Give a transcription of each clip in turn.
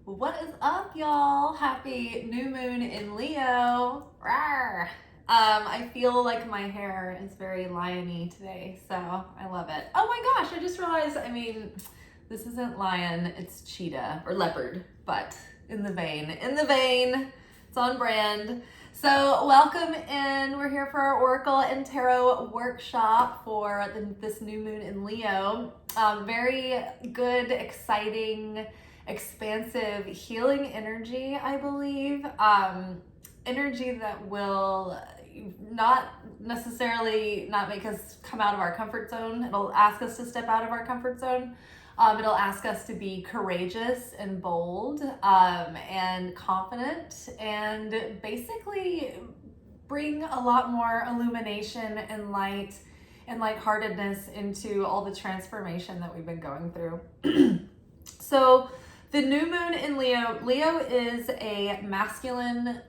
What is up, y'all? Happy new moon in Leo. Rawr. I feel like my hair is very lion-y today, so I love it. Oh my gosh, I just realized, this isn't lion, it's cheetah or leopard, but in the vein. It's on brand. So welcome in. We're here for our Oracle and Tarot workshop for this new moon in Leo. Very good, exciting, expansive, healing energy, I believe. Energy that will not necessarily not make us come out of our comfort zone. It'll ask us to step out of our comfort zone. It'll ask us to be courageous and bold and confident, and basically bring a lot more illumination and light and lightheartedness into all the transformation that we've been going through. So the new moon in Leo is a masculine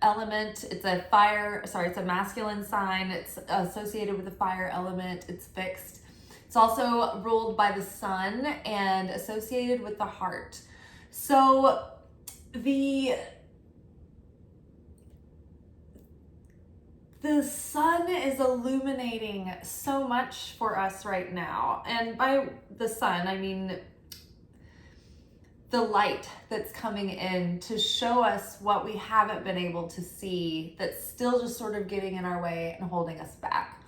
element. It's a masculine sign. It's associated with the fire element. It's fixed. It's also ruled by the sun and associated with the heart. So the sun is illuminating so much for us right now. And by the sun, I mean the light that's coming in to show us what we haven't been able to see, that's still just sort of getting in our way and holding us back.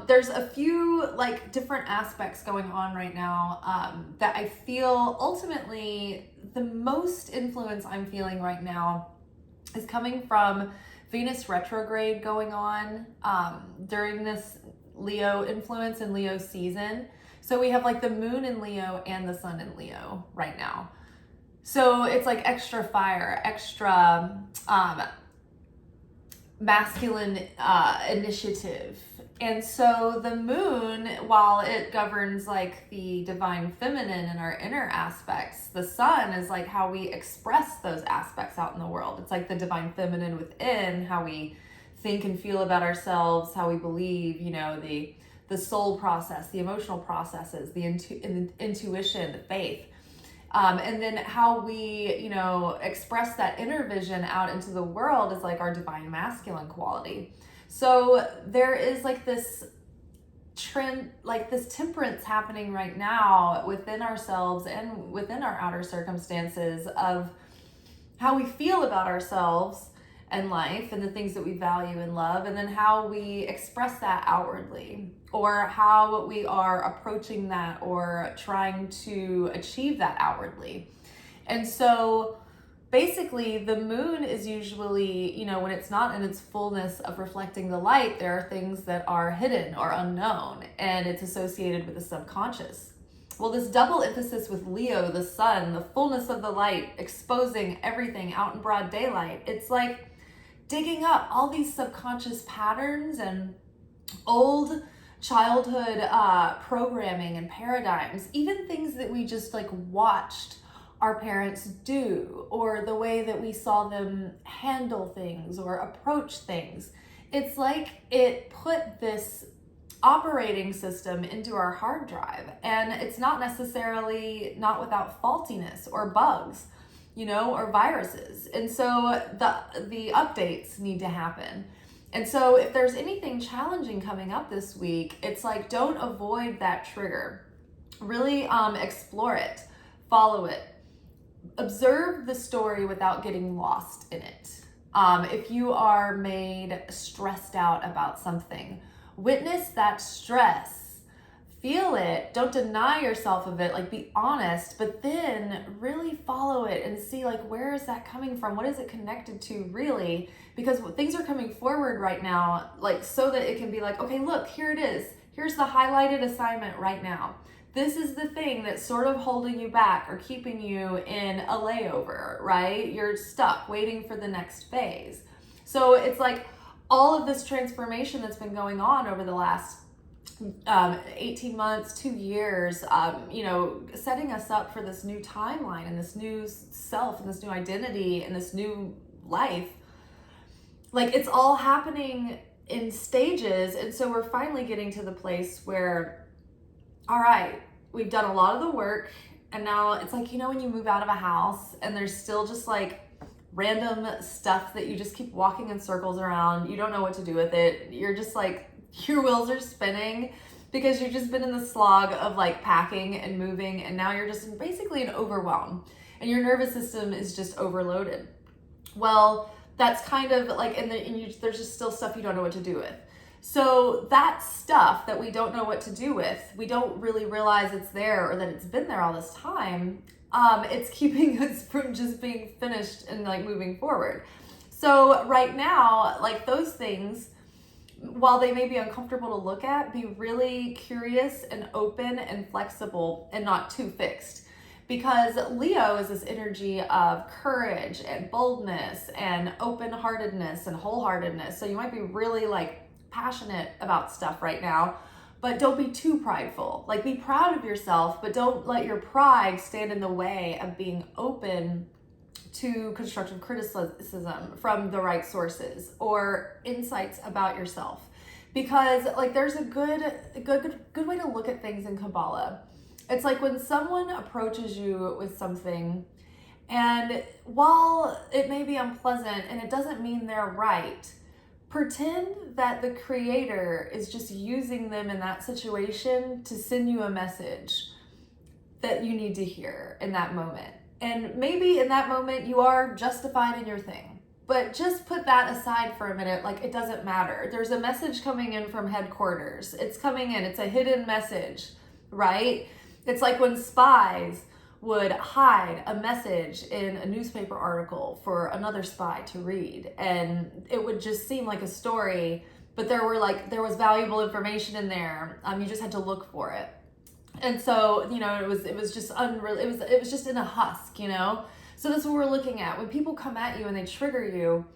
There's a few different aspects going on right now that I feel ultimately the most influence I'm feeling right now is coming from Venus retrograde going on during this Leo influence and Leo season. So we have the moon in Leo and the sun in Leo right now. So it's extra fire, extra masculine initiative. And so the moon, while it governs the divine feminine and our inner aspects, the sun is how we express those aspects out in the world. It's the divine feminine within, how we think and feel about ourselves, how we believe, the soul process, the emotional processes, the intuition, the faith. And then how we, express that inner vision out into the world is our divine masculine quality. So there is this trend, this temperance happening right now within ourselves and within our outer circumstances of how we feel about ourselves and life and the things that we value and love, and then how we express that outwardly, or how we are approaching that or trying to achieve that outwardly. And so basically the moon is usually, when it's not in its fullness of reflecting the light, there are things that are hidden or unknown, and it's associated with the subconscious. Well, this double emphasis with Leo, the sun, the fullness of the light, exposing everything out in broad daylight, it's digging up all these subconscious patterns and old childhood programming and paradigms, even things that we just watched our parents do, or the way that we saw them handle things or approach things. It's it put this operating system into our hard drive, and it's not necessarily not without faultiness or bugs, or viruses. And so the updates need to happen. And so if there's anything challenging coming up this week, it's don't avoid that trigger. Really explore it, follow it. Observe the story without getting lost in it. If you are made stressed out about something, witness that stress, feel it, don't deny yourself of it, be honest, but then really follow it and see where is that coming from? What is it connected to really? Because things are coming forward right now, so that it can be okay, look, here it is. Here's the highlighted assignment right now. This is the thing that's sort of holding you back or keeping you in a layover, right? You're stuck waiting for the next phase. So it's all of this transformation that's been going on over the last 18 months, 2 years, setting us up for this new timeline and this new self and this new identity and this new life. It's all happening in stages. And so we're finally getting to the place where, all right, we've done a lot of the work And now it's like, you know, when you move out of a house and there's still just like random stuff that you just keep walking in circles around, you don't know what to do with it. You're just like, your wheels are spinning because you've just been in the slog of like packing and moving, and now you're just basically in overwhelm and your nervous system is just overloaded. Well, that's kind of like, there's just still stuff you don't know what to do with. So that stuff that we don't know what to do with, we don't really realize it's there or that it's been there all this time. It's keeping us from just being finished and like moving forward. So right now, like those things, while they may be uncomfortable to look at, be really curious and open and flexible and not too fixed. Because Leo is this energy of courage and boldness and open-heartedness and wholeheartedness. So you might be really like passionate about stuff right now, but don't be too prideful. Like, be proud of yourself, but don't let your pride stand in the way of being open to constructive criticism from the right sources or insights about yourself. Because like there's a good way to look at things in Kabbalah. It's like when someone approaches you with something, and while it may be unpleasant and it doesn't mean they're right, pretend that the creator is just using them in that situation to send you a message that you need to hear in that moment. And maybe in that moment you are justified in your thing, but just put that aside for a minute. Like, it doesn't matter. There's a message coming in from headquarters. It's coming in. It's a hidden message, right? It's like when spies would hide a message in a newspaper article for another spy to read, and it would just seem like a story, but there was valuable information in there. You just had to look for it. And so, you know, it was just unreal. It was just in a husk, you know? So that's what we're looking at. When people come at you and they trigger you,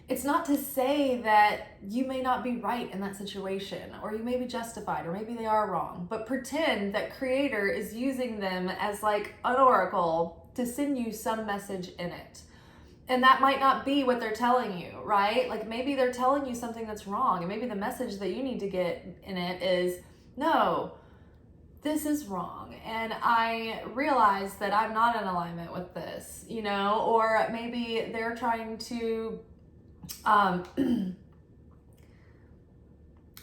it's not to say that you may not be right in that situation, or you may be justified, or maybe they are wrong, but pretend that creator is using them as like an oracle to send you some message in it. And that might not be what they're telling you, right? Like, maybe they're telling you something that's wrong, and maybe the message that you need to get in it is, no, this is wrong, and I realize that I'm not in alignment with this, you know? Or maybe they're trying to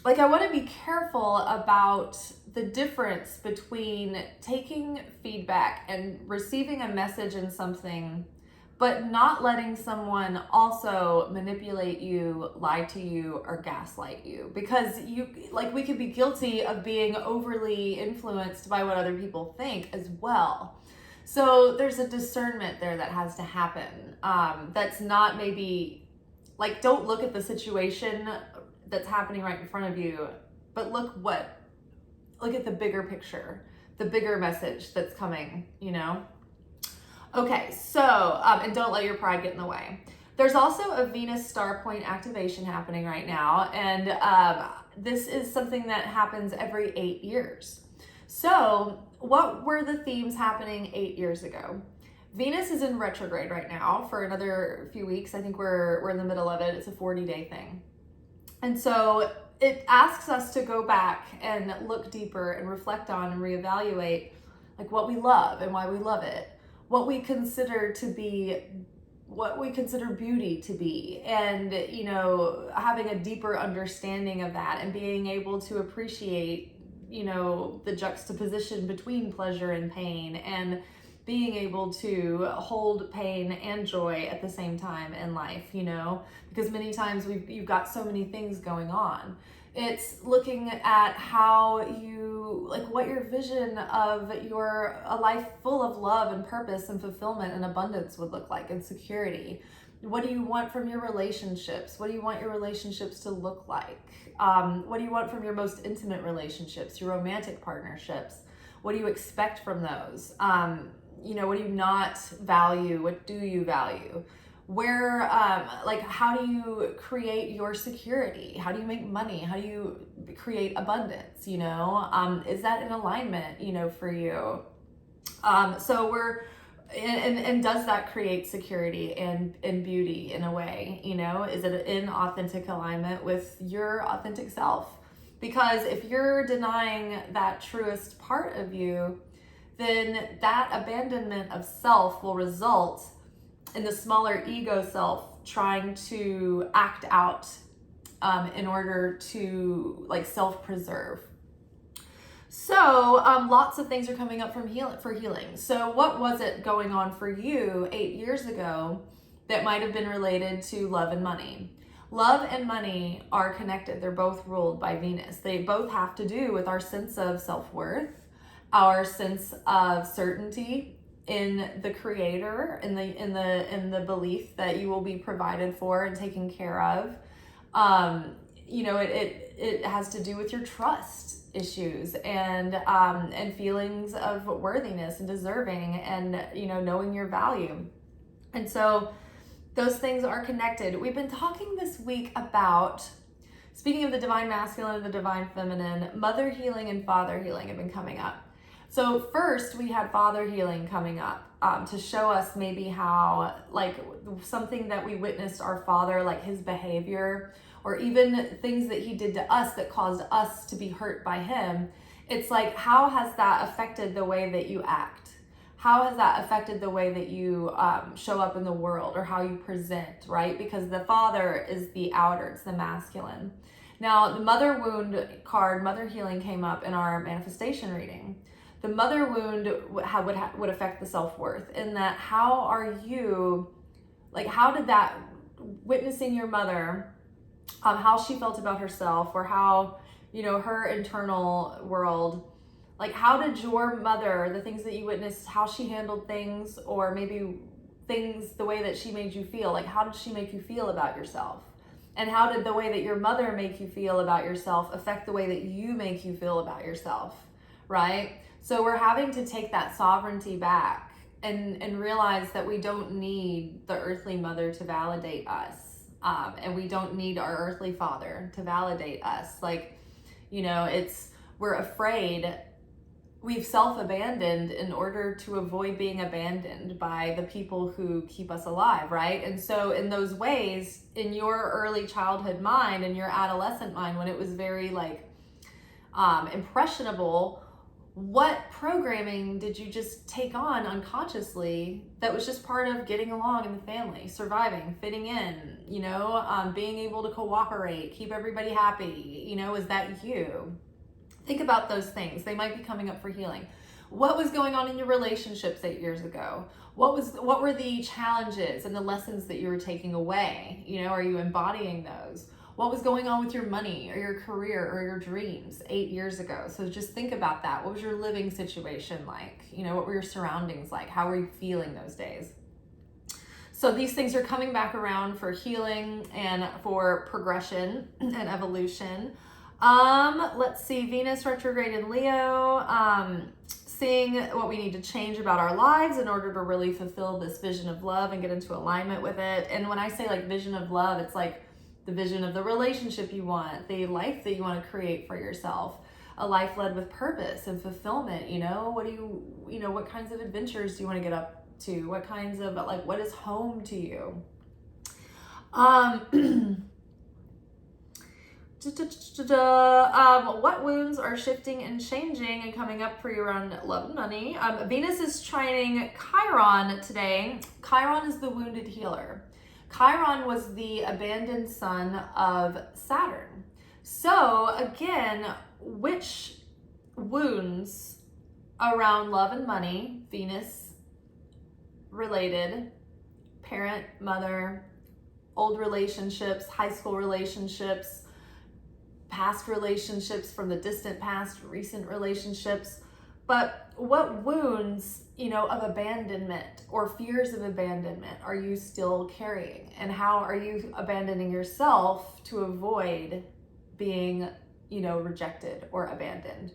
like, I want to be careful about the difference between taking feedback and receiving a message in something, but not letting someone also manipulate you, lie to you, or gaslight you. Because we could be guilty of being overly influenced by what other people think as well. So there's a discernment there that has to happen. That's not maybe, like, don't look at the situation that's happening right in front of you, but look at the bigger picture, the bigger message that's coming, you know? Okay, so, and don't let your pride get in the way. There's also a Venus star point activation happening right now, and this is something that happens every 8 years. So what were the themes happening 8 years ago? Venus is in retrograde right now for another few weeks. I think we're in the middle of it. It's a 40-day thing. And so it asks us to go back and look deeper and reflect on and reevaluate like what we love and why we love it, what we consider beauty to be, and, you know, having a deeper understanding of that and being able to appreciate, you know, the juxtaposition between pleasure and pain, and being able to hold pain and joy at the same time in life, you know, because many times you've got so many things going on. It's looking at how what your vision of a life full of love and purpose and fulfillment and abundance would look like, and security. What do you want from your relationships? What do you want your relationships to look like? What do you want from your most intimate relationships, your romantic partnerships? What do you expect from those? You know, what do you not value? What do you value? Where, how do you create your security? How do you make money? How do you create abundance? You know, is that in alignment, you know, for you? And does that create security and beauty in a way, you know? Is it in authentic alignment with your authentic self? Because if you're denying that truest part of you, then that abandonment of self will result in the smaller ego self trying to act out in order to like self-preserve. So lots of things are coming up for healing. So what was it going on for you 8 years ago that might have been related to love and money? Love and money are connected. They're both ruled by Venus. They both have to do with our sense of self-worth, our sense of certainty in the creator, in the belief that you will be provided for and taken care of. It has to do with your trust issues and feelings of worthiness and deserving and, knowing your value. And so those things are connected. We've been talking this week about, speaking of the divine masculine and the divine feminine, mother healing and father healing have been coming up. So first we had father healing coming up to show us maybe how, like, something that we witnessed our father, like his behavior, or even things that he did to us that caused us to be hurt by him. It's like, how has that affected the way that you act? How has that affected the way that you show up in the world or how you present, right? Because the father is the outer, it's the masculine. Now, the mother wound card, mother healing, came up in our manifestation reading. The mother wound would affect the self-worth, in that how are you, like, how did that, witnessing your mother, how she felt about herself, or how, her internal world, like, how did your mother, the things that you witnessed, how she handled things, or maybe things, the way that she made you feel, like, how did she make you feel about yourself? And how did the way that your mother make you feel about yourself affect the way that you make you feel about yourself, right? So we're having to take that sovereignty back and realize that we don't need the earthly mother to validate us. And we don't need our earthly father to validate us. Like, we're afraid. We've self-abandoned in order to avoid being abandoned by the people who keep us alive, right? And so in those ways, in your early childhood mind and your adolescent mind, when it was very impressionable, what programming did you just take on unconsciously that was just part of getting along in the family, surviving, fitting in, being able to cooperate, keep everybody happy, is that you? Think about those things. They might be coming up for healing. What was going on in your relationships 8 years ago? What were the challenges and the lessons that you were taking away? Are you embodying those? What was going on with your money or your career or your dreams 8 years ago? So just think about that. What was your living situation like? What were your surroundings like? How were you feeling those days? So these things are coming back around for healing and for progression and evolution. Let's see, Venus retrograde in Leo, seeing what we need to change about our lives in order to really fulfill this vision of love and get into alignment with it. And when I say like vision of love, it's like the vision of the relationship you want, the life that you want to create for yourself, a life led with purpose and fulfillment. What kinds of adventures do you want to get up to? What kinds of, what is home to you? What wounds are shifting and changing and coming up for you around love and money? Venus is trining Chiron today. Chiron is the wounded healer. Chiron was the abandoned son of Saturn. So again, which wounds around love and money, Venus related, parent, mother, old relationships, high school relationships, past relationships from the distant past, recent relationships, but what wounds, of abandonment or fears of abandonment are you still carrying? And how are you abandoning yourself to avoid being, rejected or abandoned?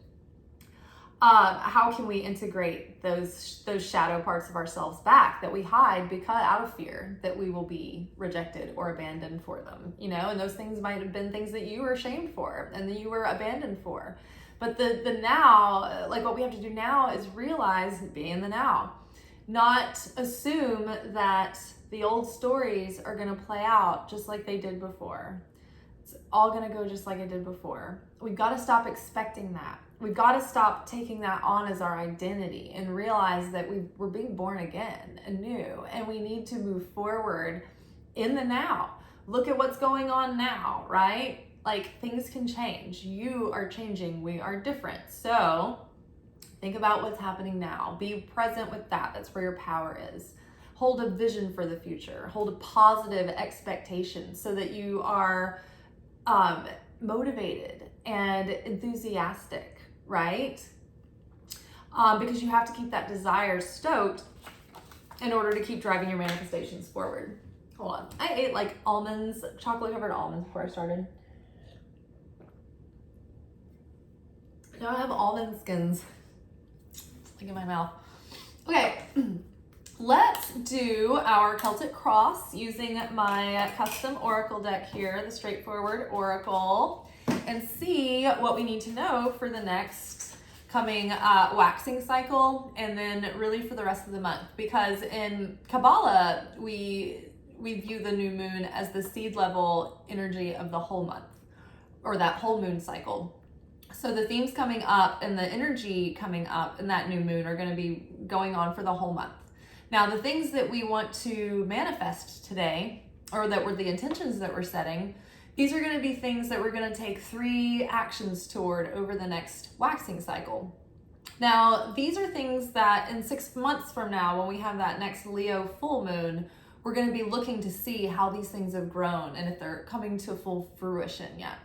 How can we integrate those shadow parts of ourselves back that we hide because out of fear that we will be rejected or abandoned for them, and those things might have been things that you were shamed for and that you were abandoned for. But the now, what we have to do now is realize, be in the now, not assume that the old stories are going to play out just like they did before. It's all going to go just like it did before. We've got to stop expecting that. we've got to stop taking that on as our identity and realize that we're being born again anew, and we need to move forward in the now. Look at what's going on now, right? Like, things can change. You are changing. We are different. So think about what's happening now. Be present with that. That's where your power is. Hold a vision for the future. Hold a positive expectation so that you are motivated and enthusiastic, right? Because you have to keep that desire stoked in order to keep driving your manifestations forward. Hold on. I ate like almonds, chocolate covered almonds before I started. Now I have almond skins like in my mouth. Okay, let's do our Celtic Cross using my custom oracle deck here, the Straightforward Oracle, and see what we need to know for the next coming waxing cycle, and then really for the rest of the month. Because in Kabbalah, we view the new moon as the seed level energy of the whole month, or that whole moon cycle. So the themes coming up and the energy coming up in that new moon are going to be going on for the whole month. Now, the things that we want to manifest today, or that were the intentions that we're setting, these are going to be things that we're going to take 3 actions toward over the next waxing cycle. Now, these are things that in 6 months from now, when we have that next Leo full moon, we're going to be looking to see how these things have grown and if they're coming to full fruition yet.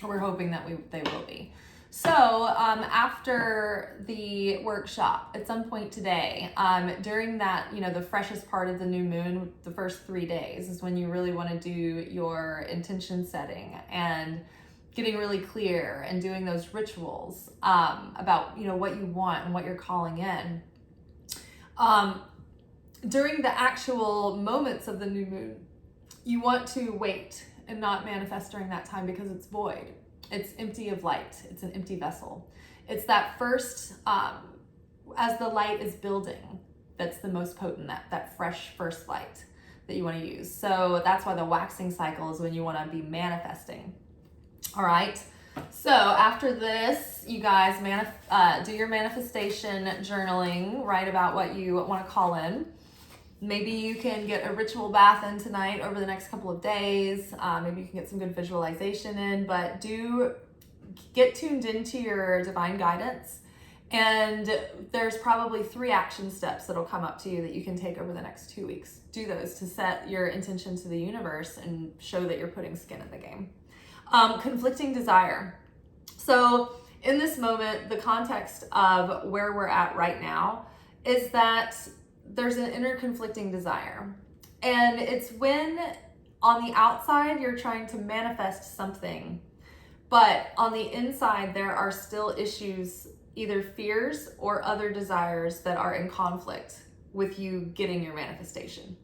We're hoping that they will be. So after the workshop, at some point today, during that, the freshest part of the new moon, the first 3 days is when you really want to do your intention setting and getting really clear and doing those rituals about, what you want and what you're calling in. During the actual moments of the new moon, you want to wait and not manifest during that time, because it's void. It's empty of light. It's an empty vessel. It's that first, as the light is building, that's the most potent, that fresh first light that you want to use. So that's why the waxing cycle is when you want to be manifesting. All right. So after this, you guys do your manifestation journaling, write about what you want to call in. Maybe you can get a ritual bath in tonight over the next couple of days. Maybe you can get some good visualization in, but do get tuned into your divine guidance. And there's probably 3 action steps that'll come up to you that you can take over the next 2 weeks. Do those to set your intention to the universe and show that you're putting skin in the game. Conflicting desire. So in this moment, the context of where we're at right now is that there's an inner conflicting desire. And it's when on the outside you're trying to manifest something, but on the inside there are still issues, either fears or other desires that are in conflict with you getting your manifestation.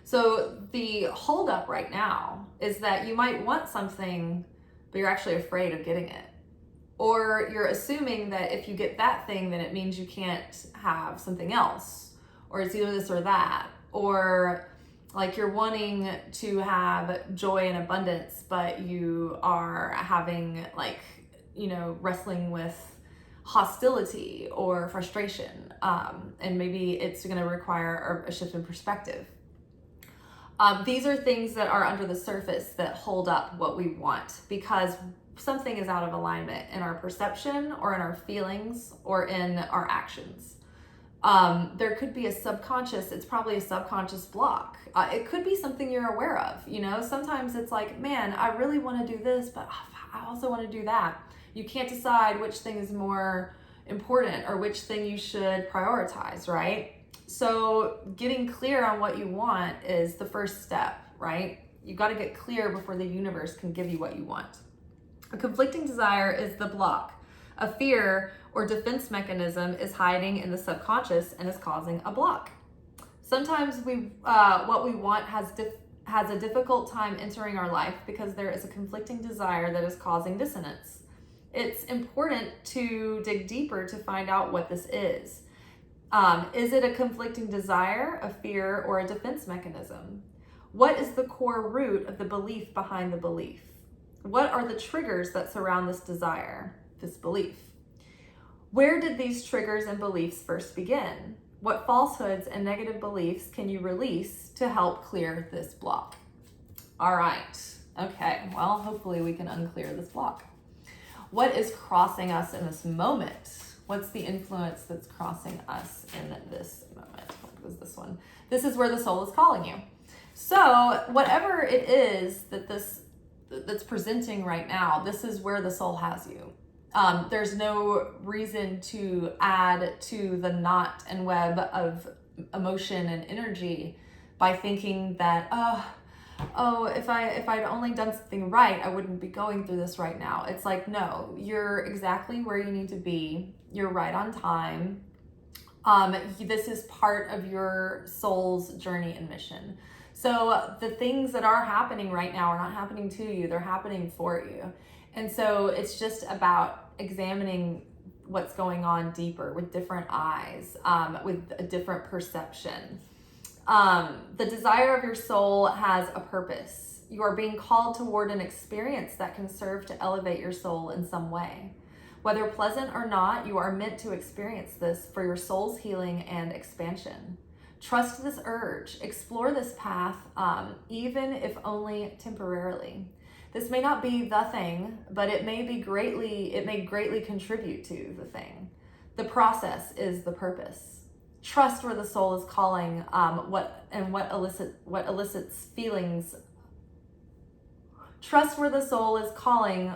So the holdup right now is that you might want something, but you're actually afraid of getting it. Or you're assuming that if you get that thing, then it means you can't have something else. Or it's either this or that, or like you're wanting to have joy and abundance, but you are having wrestling with hostility or frustration, and maybe it's going to require a shift in perspective. These are things that are under the surface that hold up what we want, because something is out of alignment in our perception or in our feelings or in our actions. There could be it's probably a subconscious block. It could be something you're aware of, sometimes it's like, man, I really want to do this, but I also want to do that. You can't decide which thing is more important or which thing you should prioritize, right? So getting clear on what you want is the first step, right? You got to get clear before the universe can give you what you want. A conflicting desire is the block. A fear or defense mechanism is hiding in the subconscious and is causing a block. Sometimes what we want has a difficult time entering our life because there is a conflicting desire that is causing dissonance. It's important to dig deeper to find out what this is. Is it a conflicting desire, a fear, or a defense mechanism? What is the core root of the belief behind the belief? What are the triggers that surround this desire, this belief? Where did these triggers and beliefs first begin? What falsehoods and negative beliefs can you release to help clear this block? All right. Okay. Well, hopefully we can unclear this block. What is crossing us in this moment? What's the influence that's crossing us in this moment? What was this one? This is where the soul is calling you. So whatever it is that's presenting right now, this is where the soul has you. There's no reason to add to the knot and web of emotion and energy by thinking that, if I'd only done something right, I wouldn't be going through this right now. It's like, no, you're exactly where you need to be. You're right on time. This is part of your soul's journey and mission. So the things that are happening right now are not happening to you, they're happening for you. And so it's just about examining what's going on deeper with different eyes, with a different perception. The desire of your soul has a purpose. You are being called toward an experience that can serve to elevate your soul in some way. Whether pleasant or not, you are meant to experience this for your soul's healing and expansion. Trust this urge, explore this path, even if only temporarily. This may not be the thing, but it may greatly contribute to the thing. The process is the purpose. Trust where the soul is calling, what elicits feelings. Trust where the soul is calling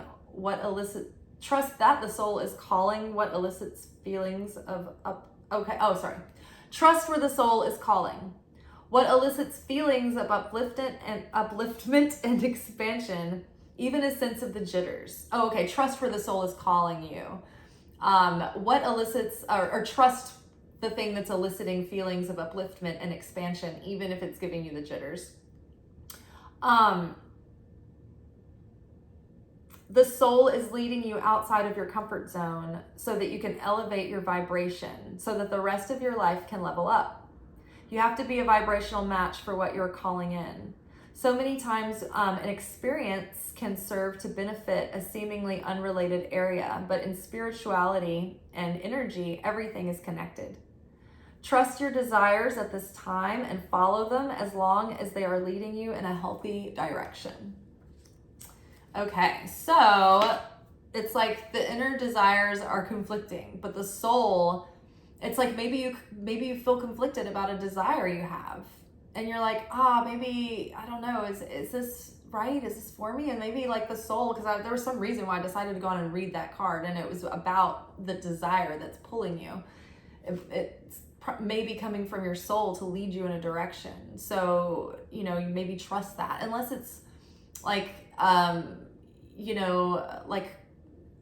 trust that the soul is calling what elicits feelings of Trust where the soul is calling. What elicits feelings of upliftment and expansion, even a sense of the jitters. Trust where the soul is calling you. What elicits, or trust the thing that's eliciting feelings of upliftment and expansion, even if it's giving you the jitters. The soul is leading you outside of your comfort zone so that you can elevate your vibration, so that the rest of your life can level up. You have to be a vibrational match for what you're calling in. So many times an experience can serve to benefit a seemingly unrelated area, but in spirituality and energy, everything is connected. Trust your desires at this time and follow them as long as they are leading you in a healthy direction. Okay, so it's like the inner desires are conflicting, but the soul, it's like maybe you feel conflicted about a desire you have, and you're like, maybe, I don't know, is this right? Is this for me? And maybe like the soul, because there was some reason why I decided to go on and read that card, and it was about the desire that's pulling you. It's maybe coming from your soul to lead you in a direction. So, you maybe trust that, unless it's like, like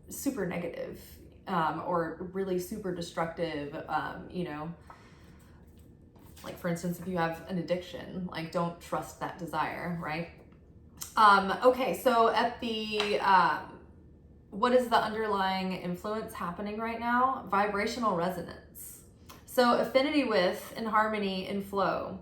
super negative, or really super destructive, like for instance, if you have an addiction, like don't trust that desire, right? So at the, what is the underlying influence happening right now? Vibrational resonance. So affinity with, and harmony in flow.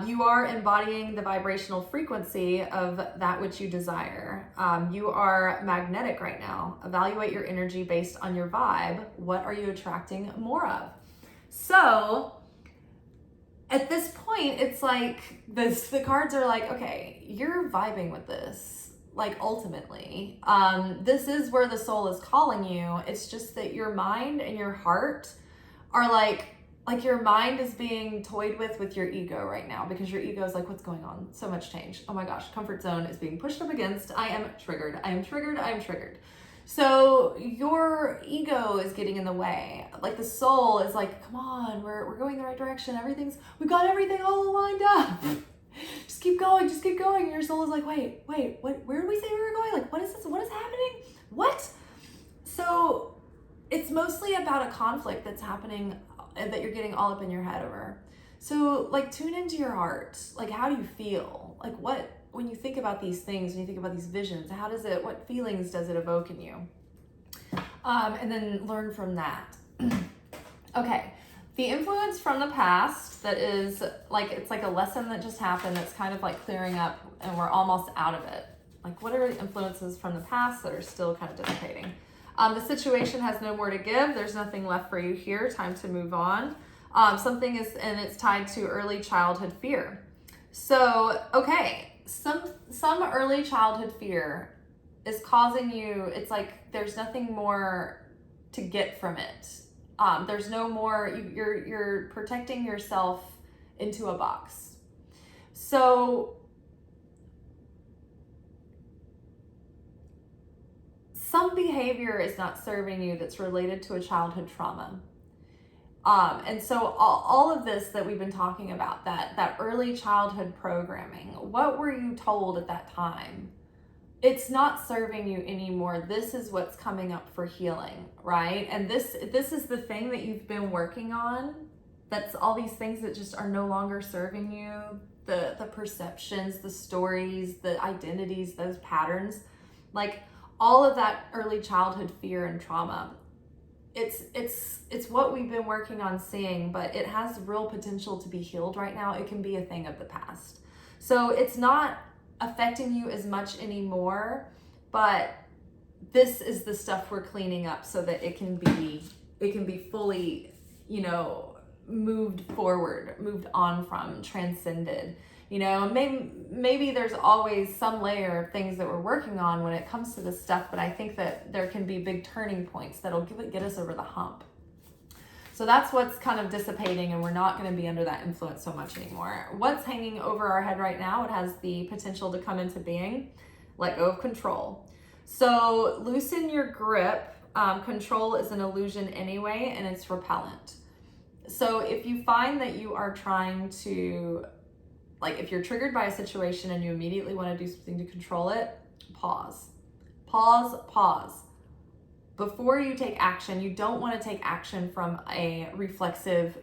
You are embodying the vibrational frequency of that which you desire. You are magnetic right now. Evaluate your energy based on your vibe. What are you attracting more of? So at this point, it's like the cards are like, okay, you're vibing with this. Like ultimately, this is where the soul is calling you. It's just that your mind and your heart are like your mind is being toyed with your ego right now, because your ego is like, what's going on? So much change. Oh my gosh, comfort zone is being pushed up against. I am triggered. So your ego is getting in the way. Like the soul is like, come on, we're going the right direction. We've got everything all lined up. Just keep going. And your soul is like, wait, where did we say we were going? Like, what is this? What is happening? What? So it's mostly about a conflict that's happening that you're getting all up in your head over. So like tune into your heart. Like, how do you feel? Like when you think about these things, when you think about these visions, what feelings does it evoke in you? And then learn from that. Okay. The influence from the past that is like, it's like a lesson that just happened that's kind of like clearing up and we're almost out of it. Like what are the influences from the past that are still kind of dissipating? The situation has no more to give. There's nothing left for you here. Time to move on. Something is, and it's tied to early childhood fear. So, okay, some early childhood fear is causing you, it's like there's nothing more to get from it. There's no more, you're protecting yourself into a box. So some behavior is not serving you that's related to a childhood trauma. And so all of this that we've been talking about, that early childhood programming, what were you told at that time? It's not serving you anymore. This is what's coming up for healing, right? And this is the thing that you've been working on. That's all these things that just are no longer serving you, the perceptions, the stories, the identities, those patterns, like all of that early childhood fear and trauma. It's what we've been working on seeing, but it has real potential to be healed right now. It can be a thing of the past. So it's not affecting you as much anymore, but this is the stuff we're cleaning up so that it can be fully, moved forward, moved on from, transcended. Maybe there's always some layer of things that we're working on when it comes to this stuff, but I think that there can be big turning points that'll get us over the hump. So that's what's kind of dissipating, and we're not going to be under that influence so much anymore. What's hanging over our head right now, it has the potential to come into being. Let go of control. So loosen your grip. Control is an illusion anyway, and it's repellent. So if you find that you are trying to, if you're triggered by a situation and you immediately want to do something to control it, pause. Before you take action, you don't want to take action from a reflexive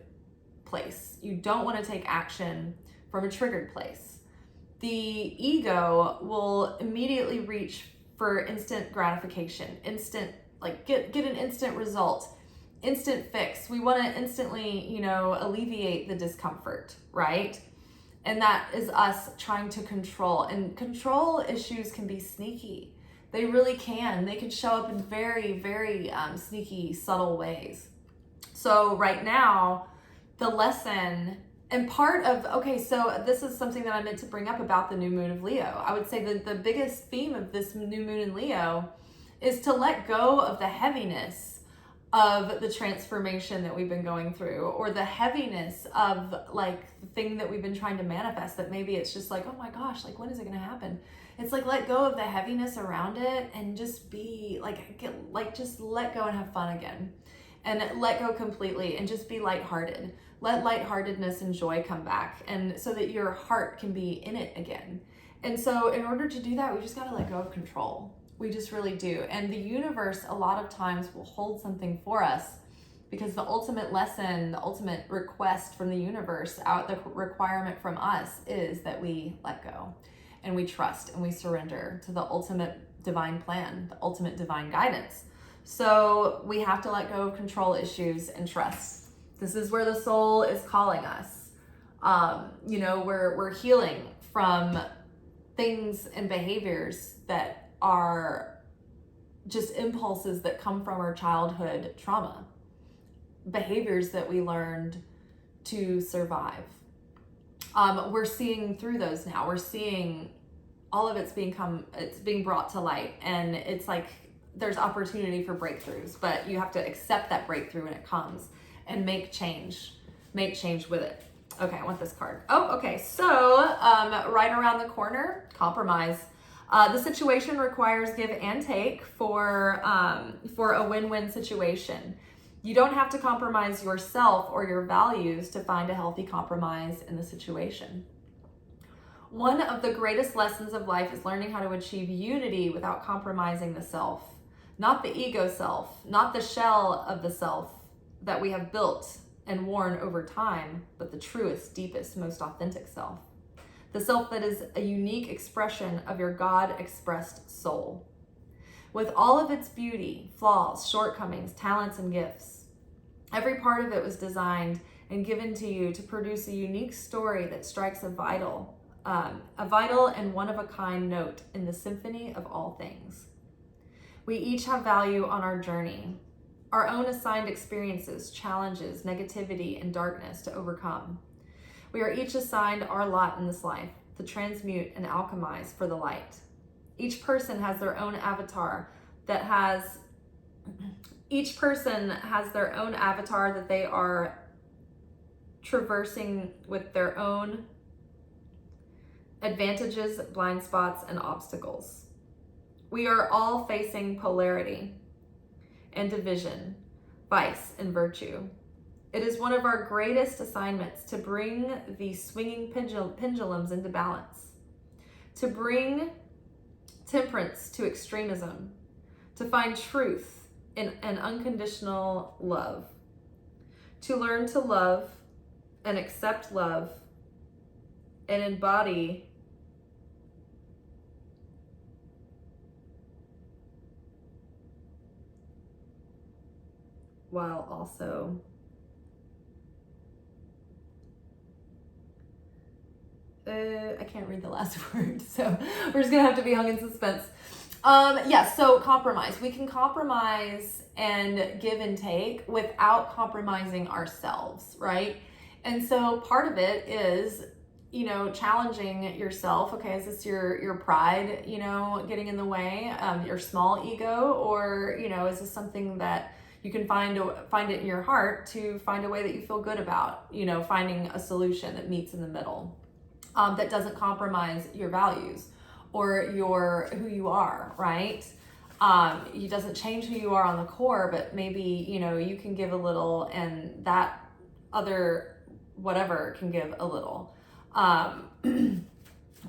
place. You don't want to take action from a triggered place. The ego will immediately reach for instant gratification, get an instant result, instant fix. We want to instantly, alleviate the discomfort, right? And that is us trying to control. And control issues can be sneaky. They really can. They can show up in very, very sneaky, subtle ways. So right now, the lesson, and part of, so this is something that I meant to bring up about the new moon of Leo. I would say that the biggest theme of this new moon in Leo is to let go of the heaviness of the transformation that we've been going through, or the heaviness of the thing that we've been trying to manifest, that maybe it's just oh my gosh, when is it going to happen? It's let go of the heaviness around it and just be just let go and have fun again, and let go completely and just be lighthearted. Let lightheartedness and joy come back, and so that your heart can be in it again. And so in order to do that, we just got to let go of control. We just really do. And the universe a lot of times will hold something for us, because the ultimate lesson, the ultimate request from the universe, the requirement from us, is that we let go and we trust and we surrender to the ultimate divine plan, the ultimate divine guidance. So we have to let go of control issues and trust. This is where the soul is calling us. We're healing from things and behaviors that are just impulses that come from our childhood trauma, behaviors that we learned to survive. We're seeing through those now. We're seeing all of it's being brought to light, and it's there's opportunity for breakthroughs, but you have to accept that breakthrough when it comes and make change with it. Okay, I want this card. Oh, okay. So right around the corner, compromise. The situation requires give and take for a win-win situation. You don't have to compromise yourself or your values to find a healthy compromise in the situation. One of the greatest lessons of life is learning how to achieve unity without compromising the self. Not the ego self, not the shell of the self that we have built and worn over time, but the truest, deepest, most authentic self. The self that is a unique expression of your God-expressed soul. With all of its beauty, flaws, shortcomings, talents, and gifts, every part of it was designed and given to you to produce a unique story that strikes a vital and one-of-a-kind note in the symphony of all things. We each have value on our journey, our own assigned experiences, challenges, negativity, and darkness to overcome. We are each assigned our lot in this life to transmute and alchemize for the light. Each person has their own avatar that they are traversing with their own advantages, blind spots, and obstacles. We are all facing polarity and division, vice and virtue. It is one of our greatest assignments to bring the swinging pendulums into balance, to bring temperance to extremism, to find truth in an unconditional love, to learn to love and accept love and embody while also I can't read the last word, so we're just gonna have to be hung in suspense. So compromise. We can compromise and give and take without compromising ourselves, right? And so part of it is, challenging yourself. Okay, is this your pride, getting in the way, your small ego, or, is this something that you can find it in your heart to find a way that you feel good about, finding a solution that meets in the middle, that doesn't compromise your values or who you are, right? It doesn't change who you are on the core, but maybe, you can give a little and that other whatever can give a little.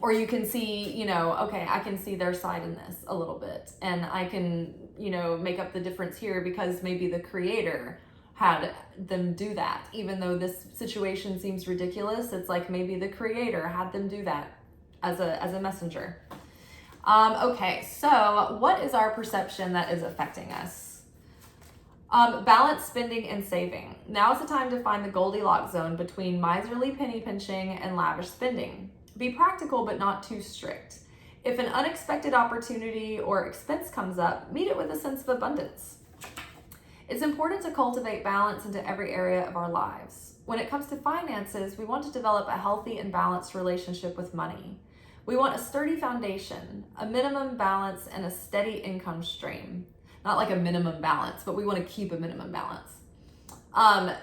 Or you can see, okay, I can see their side in this a little bit, and I can, make up the difference here because maybe the creator had them do that. Even though this situation seems ridiculous, it's like maybe the creator had them do that as a messenger. Okay, so what is our perception that is affecting us? Balance spending and saving. Now is the time to find the Goldilocks zone between miserly penny pinching and lavish spending. Be practical, but not too strict. If an unexpected opportunity or expense comes up, meet it with a sense of abundance. It's important to cultivate balance into every area of our lives. When it comes to finances, we want to develop a healthy and balanced relationship with money. We want a sturdy foundation, a minimum balance, and a steady income stream. Not like a minimum balance, but we want to keep a minimum balance.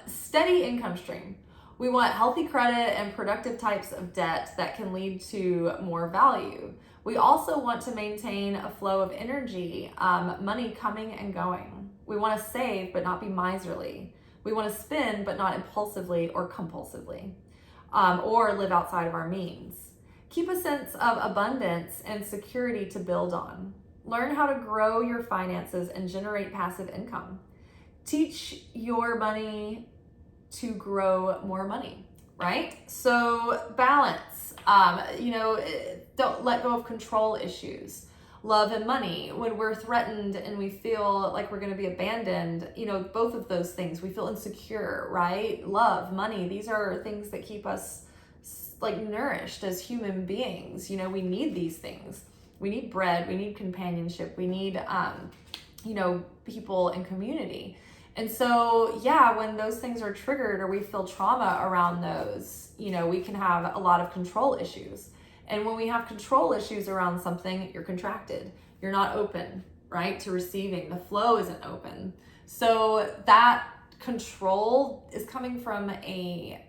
Steady income stream. We want healthy credit and productive types of debt that can lead to more value. We also want to maintain a flow of energy, money coming and going. We want to save, but not be miserly. We want to spend, but not impulsively or compulsively, or live outside of our means. Keep a sense of abundance and security to build on. Learn how to grow your finances and generate passive income. Teach your money to grow more money, right? So balance, don't let go of control issues. Love and money, when we're threatened and we feel like we're going to be abandoned, both of those things, we feel insecure, right? Love, money, these are things that keep us nourished as human beings. We need these things. We need bread, we need companionship, we need, people and community. And so, when those things are triggered or we feel trauma around those, we can have a lot of control issues. And when we have control issues around something, you're contracted. You're not open, right, to receiving. The flow isn't open. So that control is coming from a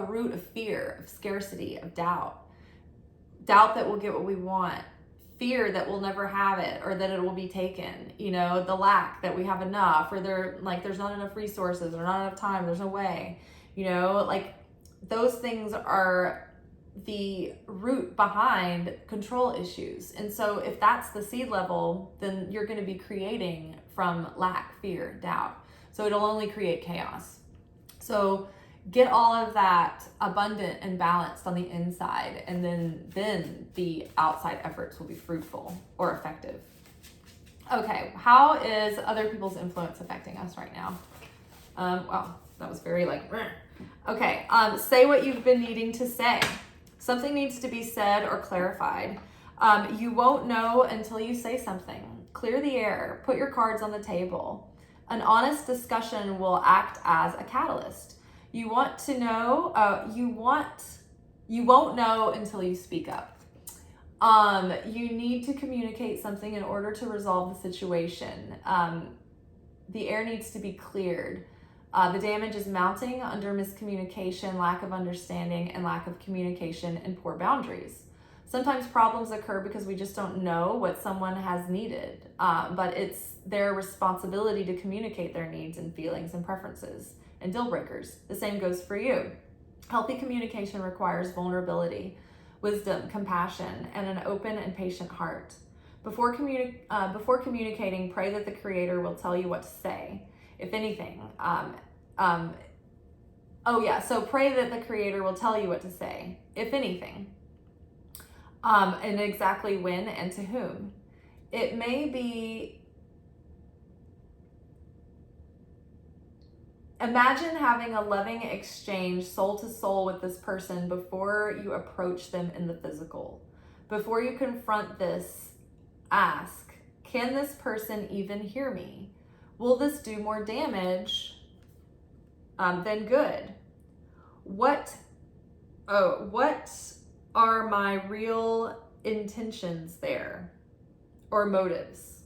root of fear, of scarcity, of doubt. Doubt that we'll get what we want. Fear that we'll never have it, or that it will be taken, the lack that we have enough, or there's not enough resources, or not enough time, there's no way, those things are the root behind control issues. And so if that's the seed level, then you're going to be creating from lack, fear, doubt. So it'll only create chaos. So get all of that abundant and balanced on the inside, and then the outside efforts will be fruitful or effective. Okay, how is other people's influence affecting us right now? Wow, that was very okay. Say what you've been needing to say. Something needs to be said or clarified. You won't know until you say something. Clear the air. Put your cards on the table. An honest discussion will act as a catalyst. You want to know, you won't know until you speak up. You need to communicate something in order to resolve the situation. The air needs to be cleared. The damage is mounting under miscommunication, lack of understanding, and lack of communication and poor boundaries. Sometimes problems occur because we just don't know what someone has needed, but it's their responsibility to communicate their needs and feelings and preferences and deal breakers. The same goes for you. Healthy communication requires vulnerability, wisdom, compassion, and an open and patient heart. Before communicating, pray that the Creator will tell you what to say, if anything. So pray that the Creator will tell you what to say, if anything, and exactly when and to whom. It may be, imagine having a loving exchange soul to soul with this person before you approach them in the physical. Before you confront this, ask, can this person even hear me? Will this do more damage than good? What are my real intentions there, or motives?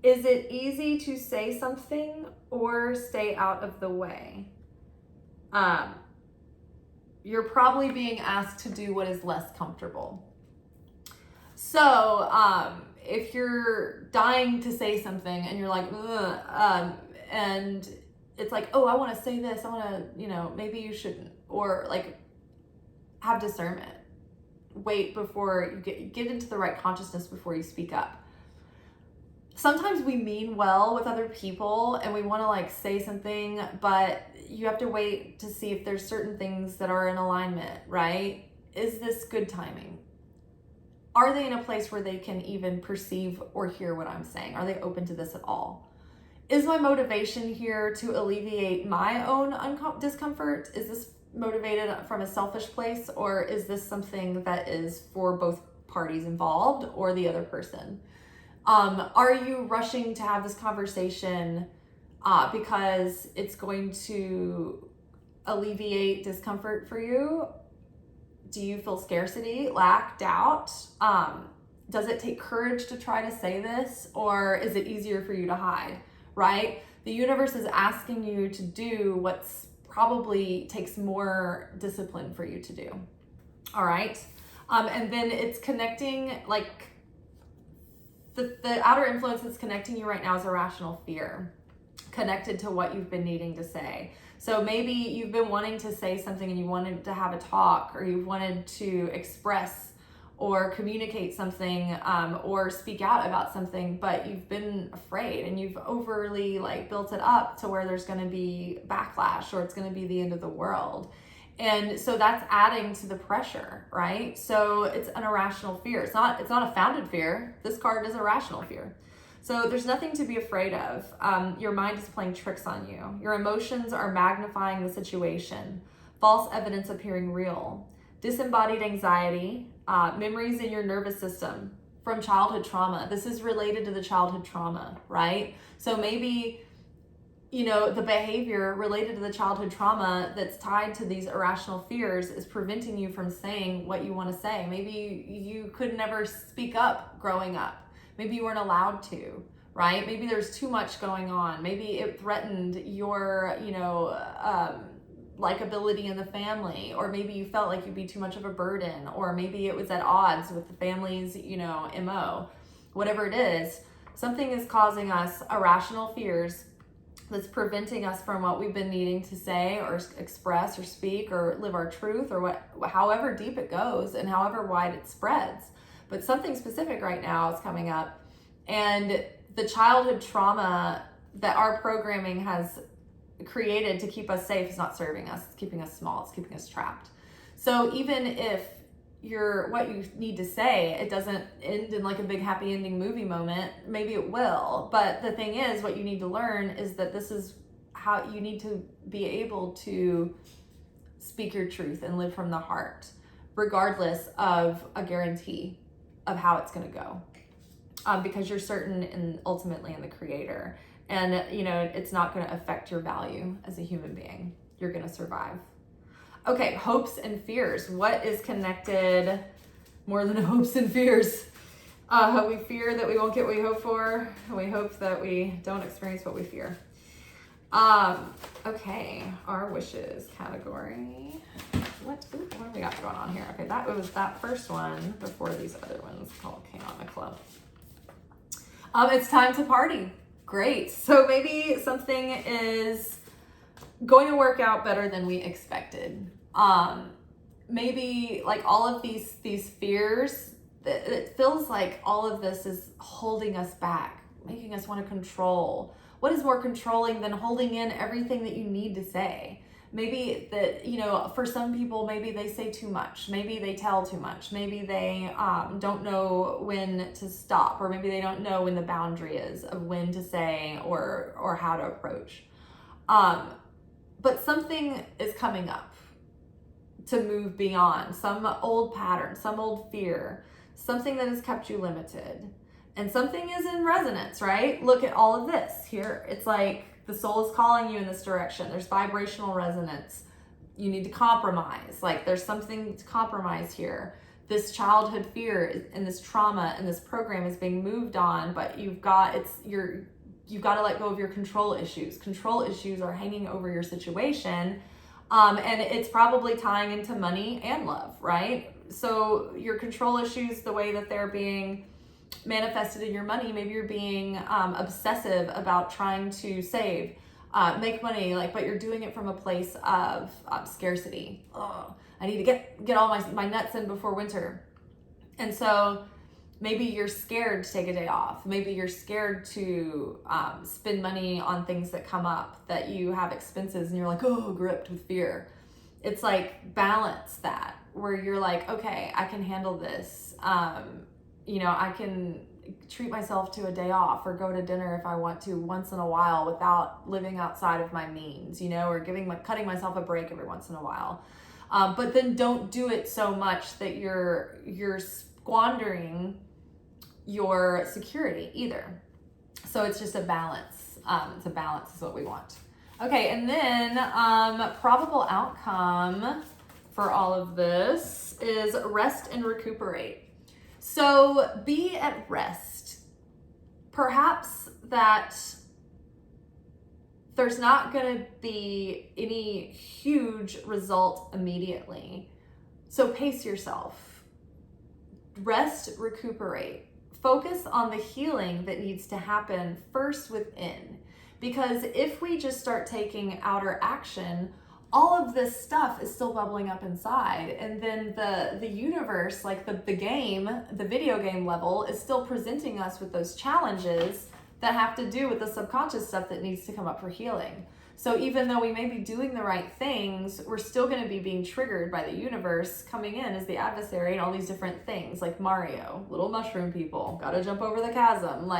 Is it easy to say something or stay out of the way? You're probably being asked to do what is less comfortable. So if you're dying to say something and you're like, and it's like, oh, I want to say this, I want to, maybe you shouldn't, or like, have discernment. Wait before you get into the right consciousness before you speak up. Sometimes we mean well with other people and we want to like say something, but you have to wait to see if there's certain things that are in alignment, right? Is this good timing? Are they in a place where they can even perceive or hear what I'm saying? Are they open to this at all? Is my motivation here to alleviate my own discomfort? Is this motivated from a selfish place, or is this something that is for both parties involved or the other person? Are you rushing to have this conversation because it's going to alleviate discomfort for you? Do you feel scarcity, lack, doubt? Does it take courage to try to say this, or is it easier for you to hide, right? The universe is asking you to do what's probably takes more discipline for you to do, all right? And then it's connecting, like the outer influence that's connecting you right now is irrational fear, connected to what you've been needing to say. So maybe you've been wanting to say something and you wanted to have a talk, or you've wanted to express or communicate something, or speak out about something, but you've been afraid and you've overly like built it up to where there's going to be backlash or it's going to be the end of the world. And so that's adding to the pressure, right? So it's an irrational fear. It's not a founded fear. This card is a rational fear. So there's nothing to be afraid of. Your mind is playing tricks on you. Your emotions are magnifying the situation. False evidence appearing real. Disembodied anxiety, memories in your nervous system from childhood trauma. This is related to the childhood trauma, right? So maybe, the behavior related to the childhood trauma that's tied to these irrational fears is preventing you from saying what you want to say. Maybe you could never speak up growing up. Maybe you weren't allowed to, right? Maybe there's too much going on. Maybe it threatened your, likability in the family, or maybe you felt like you'd be too much of a burden, or maybe it was at odds with the family's, MO. Whatever it is, something is causing us irrational fears that's preventing us from what we've been needing to say or express or speak or live our truth, or however deep it goes and however wide it spreads. But something specific right now is coming up, and the childhood trauma that our programming has created to keep us safe is not serving us. It's keeping us small. It's keeping us trapped. So even if what you need to say, it doesn't end in like a big happy ending movie moment, maybe it will. But the thing is, what you need to learn is that this is how you need to be able to speak your truth and live from the heart, regardless of a guarantee of how it's going to go. because you're certain in ultimately in the Creator. And, you know, it's not going to affect your value as a human being. You're going to survive. Okay, hopes and fears. What is connected more than hopes and fears? We fear that we won't get what we hope for. We hope that we don't experience what we fear. Okay, our wishes category. What do we got going on here? Okay, that was that first one before these other ones came on the club. It's time to party. Great. So maybe something is going to work out better than we expected. Maybe like all of these fears, it feels like all of this is holding us back, making us want to control. What is more controlling than holding in everything that you need to say? Maybe that, you know, for some people, maybe they say too much. Maybe they tell too much. Maybe they don't know when to stop, or maybe they don't know when the boundary is of when to say or how to approach. But something is coming up to move beyond some old pattern, some old fear, something that has kept you limited. And something is in resonance, right? Look at all of this here. It's like the soul is calling you in this direction. There's vibrational resonance. You need to compromise. Like there's something to compromise here. This childhood fear and this trauma and this program is being moved on, but you've got to let go of your control issues. Control issues are hanging over your situation. And it's probably tying into money and love, right? So your control issues, the way that they're being manifested in your money, maybe you're being obsessive about trying to save, make money, but you're doing it from a place of scarcity. Oh, I need to get all my nuts in before winter. And so maybe you're scared to take a day off. Maybe you're scared to spend money on things that come up, that you have expenses and you're like, oh, gripped with fear. It's like balance that, where you're like, okay, I can handle this. I can treat myself to a day off or go to dinner if I want to once in a while without living outside of my means, or cutting myself a break every once in a while. But then don't do it so much that you're squandering your security either. So it's just a balance. It's a balance is what we want. Okay, and then probable outcome for all of this is rest and recuperate. So be at rest. Perhaps that there's not going to be any huge result immediately. So pace yourself. Rest, recuperate. Focus on the healing that needs to happen first within. Because if we just start taking outer action, all of this stuff is still bubbling up inside. And then the universe, like the video game level, is still presenting us with those challenges that have to do with the subconscious stuff that needs to come up for healing. So even though we may be doing the right things, we're still going to be being triggered by the universe coming in as the adversary and all these different things, like Mario, little mushroom people, gotta jump over the chasm.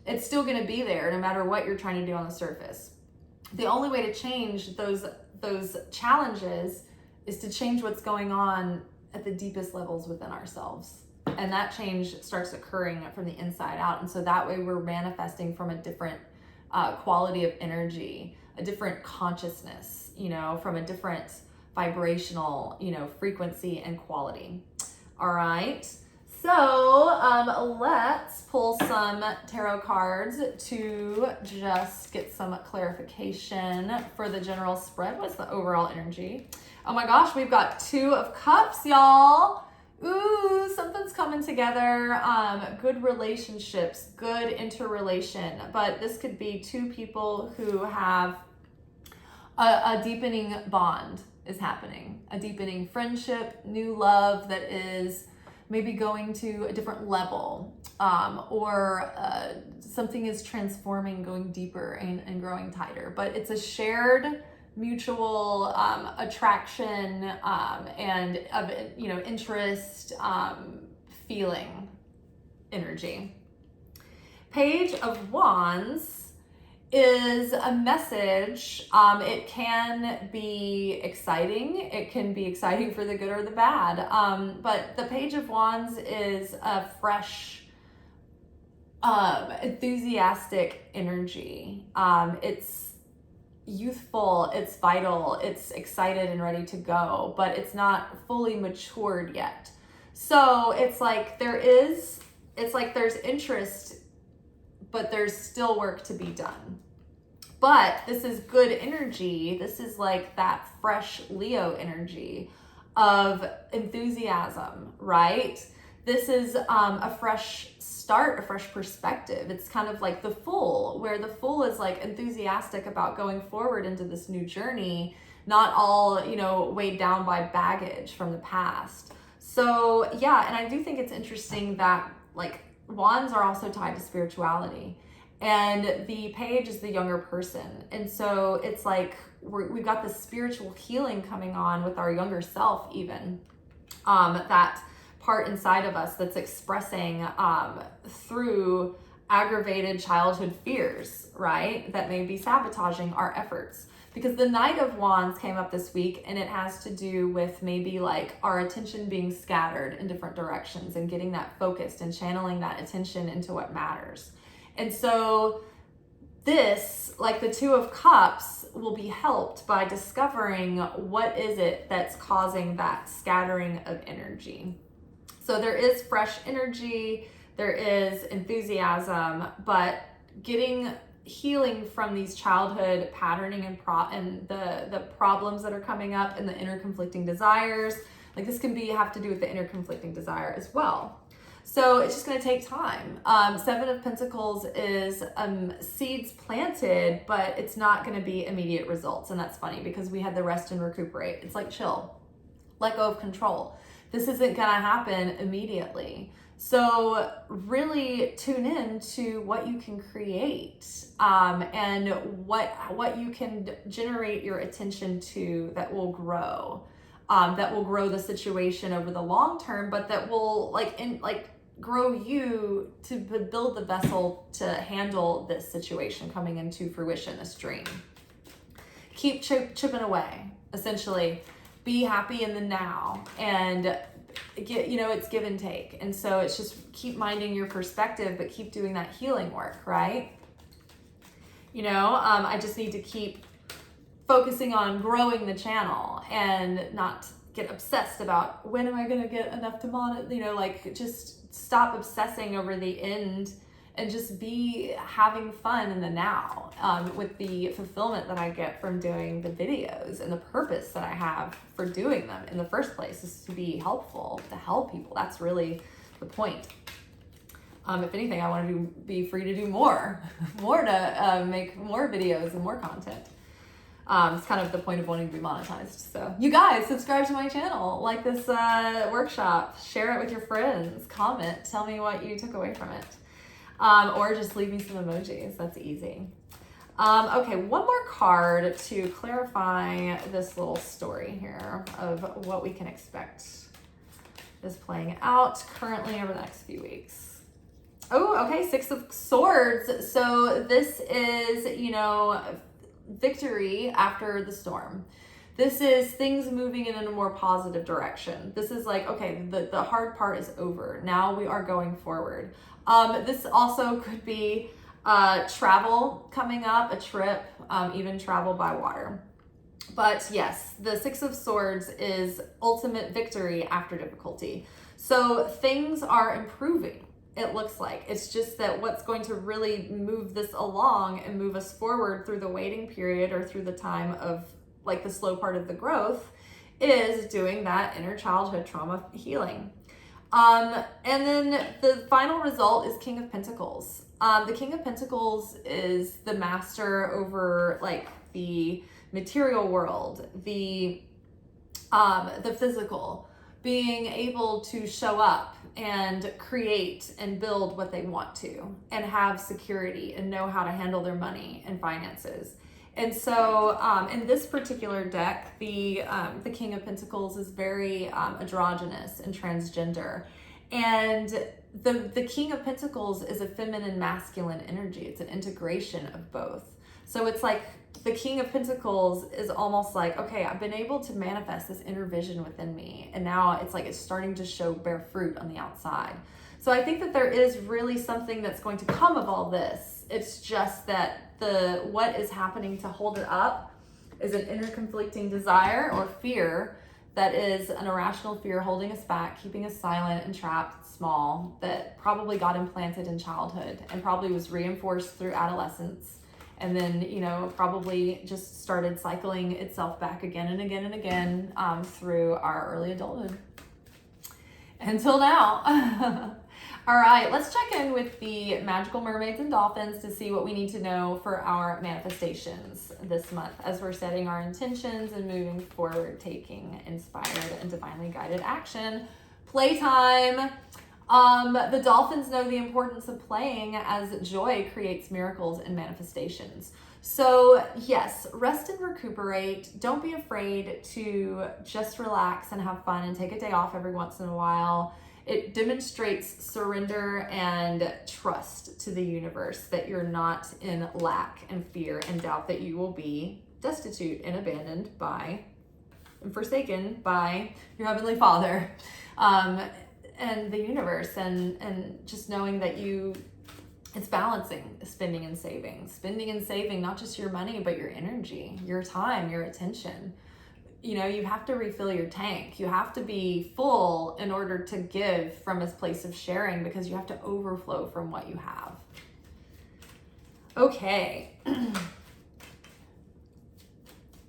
It's still going to be there no matter what you're trying to do on the surface. The only way to change those challenges is to change what's going on at the deepest levels within ourselves. And that change starts occurring from the inside out. And so that way we're manifesting from a different quality of energy, a different consciousness, from a different vibrational, frequency and quality. All right. So let's pull some tarot cards to just get some clarification for the general spread. What's the overall energy? Oh my gosh, we've got 2 of Cups, y'all. Ooh, something's coming together. Good relationships, good interrelation. But this could be 2 people who have a deepening bond is happening. A deepening friendship, new love that is maybe going to a different level, or something is transforming, going deeper and growing tighter. But it's a shared mutual attraction and of interest, feeling energy. Page of Wands is a message. It can be exciting. It can be exciting for the good or the bad. But the Page of Wands is a fresh enthusiastic energy. It's youthful, it's vital, it's excited and ready to go, but it's not fully matured yet. So it's like there's interest, but there's still work to be done. But this is good energy. This is like that fresh Leo energy of enthusiasm, right? This is a fresh start, a fresh perspective. It's kind of like the Fool, where the Fool is like enthusiastic about going forward into this new journey, not all, you know, weighed down by baggage from the past. So yeah, and I do think it's interesting that like wands are also tied to spirituality. And the page is the younger person. And so it's like we've got this spiritual healing coming on with our younger self even. That part inside of us that's expressing through aggravated childhood fears, right? That may be sabotaging our efforts. Because the Knight of Wands came up this week, and it has to do with maybe like our attention being scattered in different directions and getting that focused and channeling that attention into what matters. And so this, like the Two of Cups, will be helped by discovering what is it that's causing that scattering of energy. So there is fresh energy, there is enthusiasm, but getting healing from these childhood patterning and the problems that are coming up and the inner conflicting desires, like this can have to do with the inner conflicting desire as well. So it's just going to take time. Seven of Pentacles is seeds planted, but it's not going to be immediate results. And that's funny because we had the rest and recuperate. It's like chill, let go of control. This isn't going to happen immediately. So really tune in to what you can create and what you can generate your attention to that will grow. That will grow the situation over the long term, but that will grow you to build the vessel to handle this situation coming into fruition, this dream. Keep chipping away, essentially. Be happy in the now, and it's give and take. And so it's just keep minding your perspective, but keep doing that healing work, right? I just need to keep focusing on growing the channel and not get obsessed about when am I going to get enough to just stop obsessing over the end and just be having fun in the now with the fulfillment that I get from doing the videos, and the purpose that I have for doing them in the first place is to be helpful, to help people. That's really the point. If anything, I want to be free to do more to make more videos and more content. It's kind of the point of wanting to be monetized. So you guys, subscribe to my channel, like this workshop, share it with your friends, comment, tell me what you took away from it. Or just leave me some emojis. That's easy. Okay, one more card to clarify this little story here of what we can expect is playing out currently over the next few weeks. Oh, okay, Six of Swords. So this is, victory after the storm. This is things moving in a more positive direction. This is like, okay, the hard part is over. Now we are going forward. This also could be travel coming up, a trip, even travel by water. But yes, the Six of Swords is ultimate victory after difficulty. So things are improving. It looks like it's just that what's going to really move this along and move us forward through the waiting period or through the time of like the slow part of the growth is doing that inner childhood trauma healing. And then the final result is King of Pentacles. The King of Pentacles is the master over like the material world, the physical, being able to show up and create and build what they want to and have security and know how to handle their money and finances. And so in this particular deck, the King of Pentacles is very androgynous and transgender. And the King of Pentacles is a feminine masculine energy. It's an integration of both. So it's like the King of Pentacles is almost like, okay, I've been able to manifest this inner vision within me. And now it's like it's starting to bear fruit on the outside. So I think that there is really something that's going to come of all this. It's just that what is happening to hold it up is an inner conflicting desire or fear that is an irrational fear holding us back, keeping us silent and trapped, small, that probably got implanted in childhood and probably was reinforced through adolescence. And then, you know, probably just started cycling itself back again and again and again through our early adulthood until now. All right, let's check in with the magical mermaids and dolphins to see what we need to know for our manifestations this month as we're setting our intentions and moving forward, taking inspired and divinely guided action. Playtime. The dolphins know the importance of playing as joy creates miracles and manifestations. So yes, rest and recuperate. Don't be afraid to just relax and have fun and take a day off every once in a while. It demonstrates surrender and trust to the universe that you're not in lack and fear and doubt that you will be destitute and abandoned by and forsaken by your Heavenly Father and the universe, and just knowing that it's balancing spending and saving, not just your money, but your energy, your time, your attention. You know, you have to refill your tank. You have to be full in order to give from a place of sharing, because you have to overflow from what you have. Okay.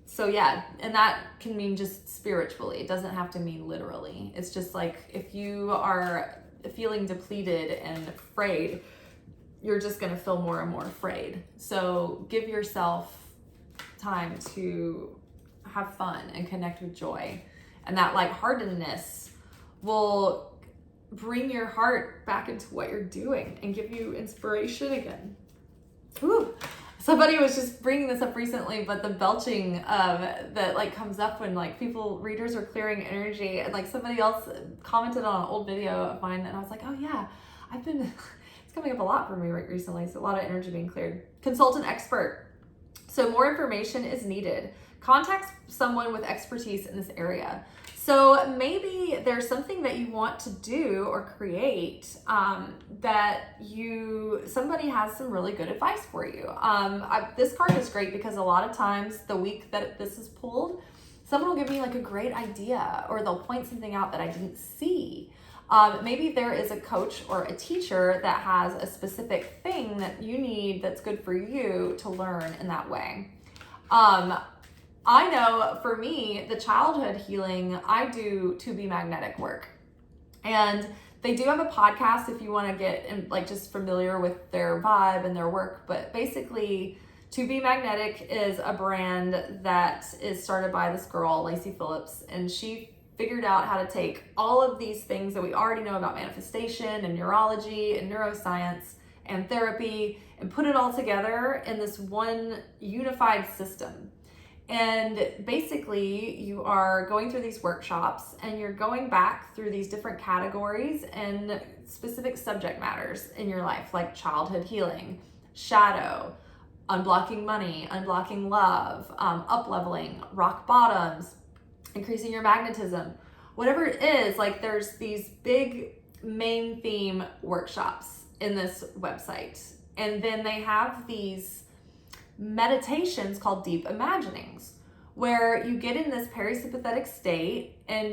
So yeah, and that can mean just spiritually. It doesn't have to mean literally. It's just like if you are feeling depleted and afraid, you're just going to feel more and more afraid. So give yourself time to have fun and connect with joy, and that lightheartedness will bring your heart back into what you're doing and give you inspiration again. Ooh. Somebody was just bringing this up recently, but the belching that like comes up when like readers are clearing energy, and like somebody else commented on an old video of mine, and I was like, oh yeah, it's coming up a lot for me recently. So a lot of energy being cleared. Consult an expert. So more information is needed. Contact someone with expertise in this area. So maybe there's something that you want to do or create that somebody has some really good advice for you. This card is great because a lot of times the week that this is pulled, someone will give me like a great idea, or they'll point something out that I didn't see. Maybe there is a coach or a teacher that has a specific thing that you need that's good for you to learn in that way. I know for me, the childhood healing, I do To Be Magnetic work. And they do have a podcast if you want to get like just familiar with their vibe and their work. But basically, To Be Magnetic is a brand that is started by this girl, Lacey Phillips, and she figured out how to take all of these things that we already know about manifestation and neurology and neuroscience and therapy and put it all together in this one unified system. And basically you are going through these workshops and you're going back through these different categories and specific subject matters in your life, like childhood healing, shadow, unblocking money, unblocking love, up-leveling, rock bottoms, increasing your magnetism, whatever it is. Like there's these big main theme workshops in this website. And then they have these meditations called deep imaginings, where you get in this parasympathetic state and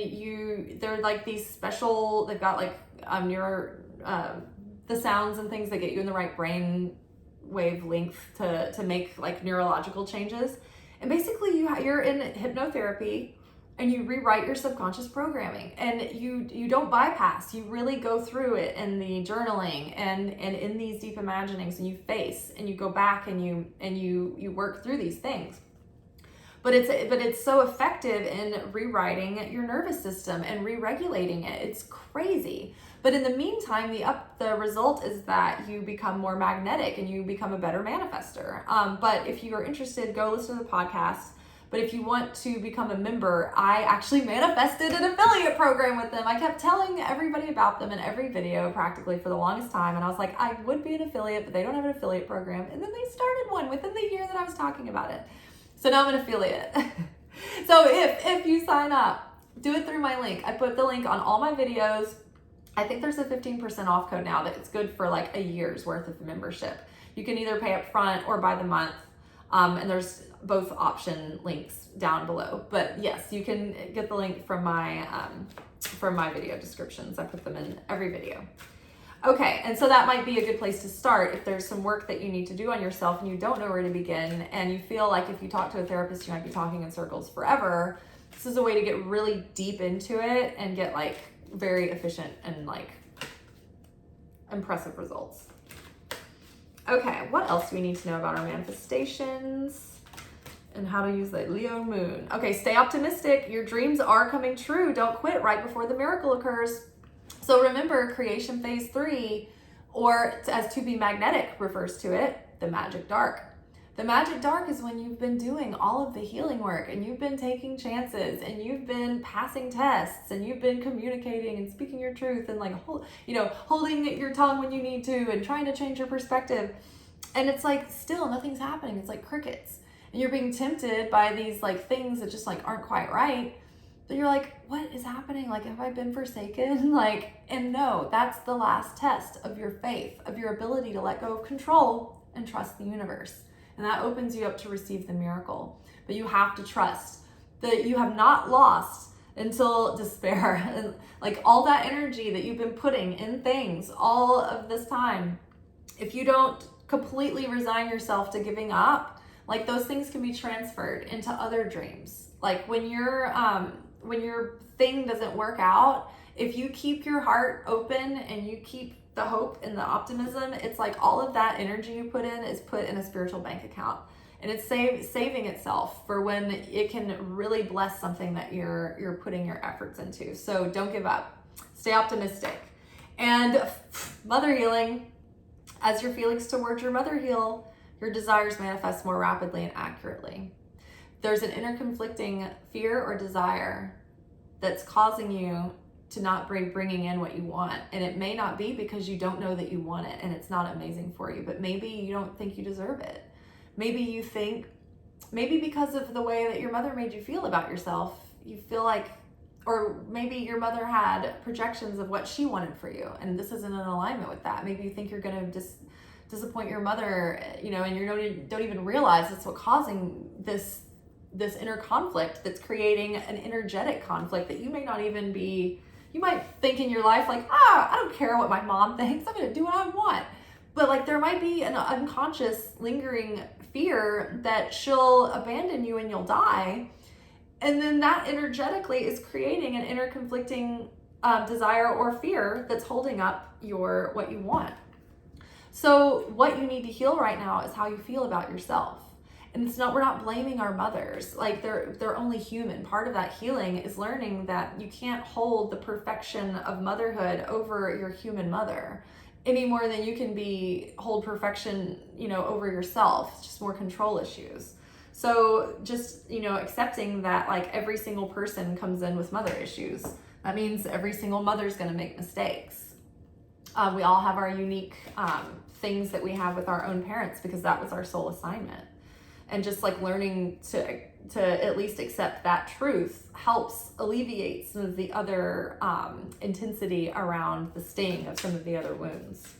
they're like these special, they've got like the sounds and things that get you in the right brain wave length to make like neurological changes. And basically you're in hypnotherapy and you rewrite your subconscious programming, and you don't bypass, you really go through it in the journaling and in these deep imaginings, and you face and you go back and you work through these things. But it's so effective in rewriting your nervous system and re-regulating it. It's crazy. But in the meantime, the result is that you become more magnetic and you become a better manifester. But if you are interested, go listen to the podcast. But if you want to become a member, I actually manifested an affiliate program with them. I kept telling everybody about them in every video practically for the longest time. And I was like, I would be an affiliate, but they don't have an affiliate program. And then they started one within the year that I was talking about it. So now I'm an affiliate. So if you sign up, do it through my link. I put the link on all my videos. I think there's a 15% off code now that it's good for like a year's worth of membership. You can either pay up front or by the month. And there's both option links down below. But yes, you can get the link from my video descriptions. I put them in every video. Okay, and so that might be a good place to start if there's some work that you need to do on yourself and you don't know where to begin, and you feel like if you talk to a therapist, you might be talking in circles forever. This is a way to get really deep into it and get like very efficient and like impressive results. Okay, what else do we need to know about our manifestations and how to use the Leo moon? Okay, stay optimistic. Your dreams are coming true. Don't quit right before the miracle occurs. So remember, creation phase 3, or as to be magnetic refers to it, the magic dark. The magic dark is when you've been doing all of the healing work and you've been taking chances and you've been passing tests and you've been communicating and speaking your truth and like, holding your tongue when you need to and trying to change your perspective. And it's like, still nothing's happening. It's like crickets. And you're being tempted by these like things that just like aren't quite right. But you're like, what is happening? Like, have I been forsaken? And no, that's the last test of your faith, of your ability to let go of control and trust the universe. And that opens you up to receive the miracle. But you have to trust that you have not lost until despair. And like all that energy that you've been putting in things all of this time, if you don't completely resign yourself to giving up, like those things can be transferred into other dreams. Like when your thing doesn't work out, if you keep your heart open and you keep the hope and the optimism, it's like all of that energy you put in is put in a spiritual bank account, and it's saving itself for when it can really bless something that you're putting your efforts into. So don't give up. Stay optimistic. And mother healing, as your feelings towards your mother heal, your desires manifest more rapidly and accurately. There's an inner conflicting fear or desire that's causing you to not bringing in what you want. And it may not be because you don't know that you want it and it's not amazing for you, but maybe you don't think you deserve it. Maybe you think, maybe because of the way that your mother made you feel about yourself, you feel like, or maybe your mother had projections of what she wanted for you, and this isn't in alignment with that. Maybe you think you're going to disappoint your mother, and you don't even realize that's what's causing this inner conflict that's creating an energetic conflict that you may not even be. You might think in your life like, I don't care what my mom thinks. I'm going to do what I want. But like there might be an unconscious lingering fear that she'll abandon you and you'll die. And then that energetically is creating an inner conflicting desire or fear that's holding up what you want. So what you need to heal right now is how you feel about yourself. And we're not blaming our mothers. Like they're only human. Part of that healing is learning that you can't hold the perfection of motherhood over your human mother any more than you can hold perfection, over yourself. It's just more control issues. So just, accepting that like every single person comes in with mother issues. That means every single mother's going to make mistakes. We all have our unique things that we have with our own parents because that was our soul assignment. And just like learning to at least accept that truth helps alleviate some of the other intensity around the sting of some of the other wounds.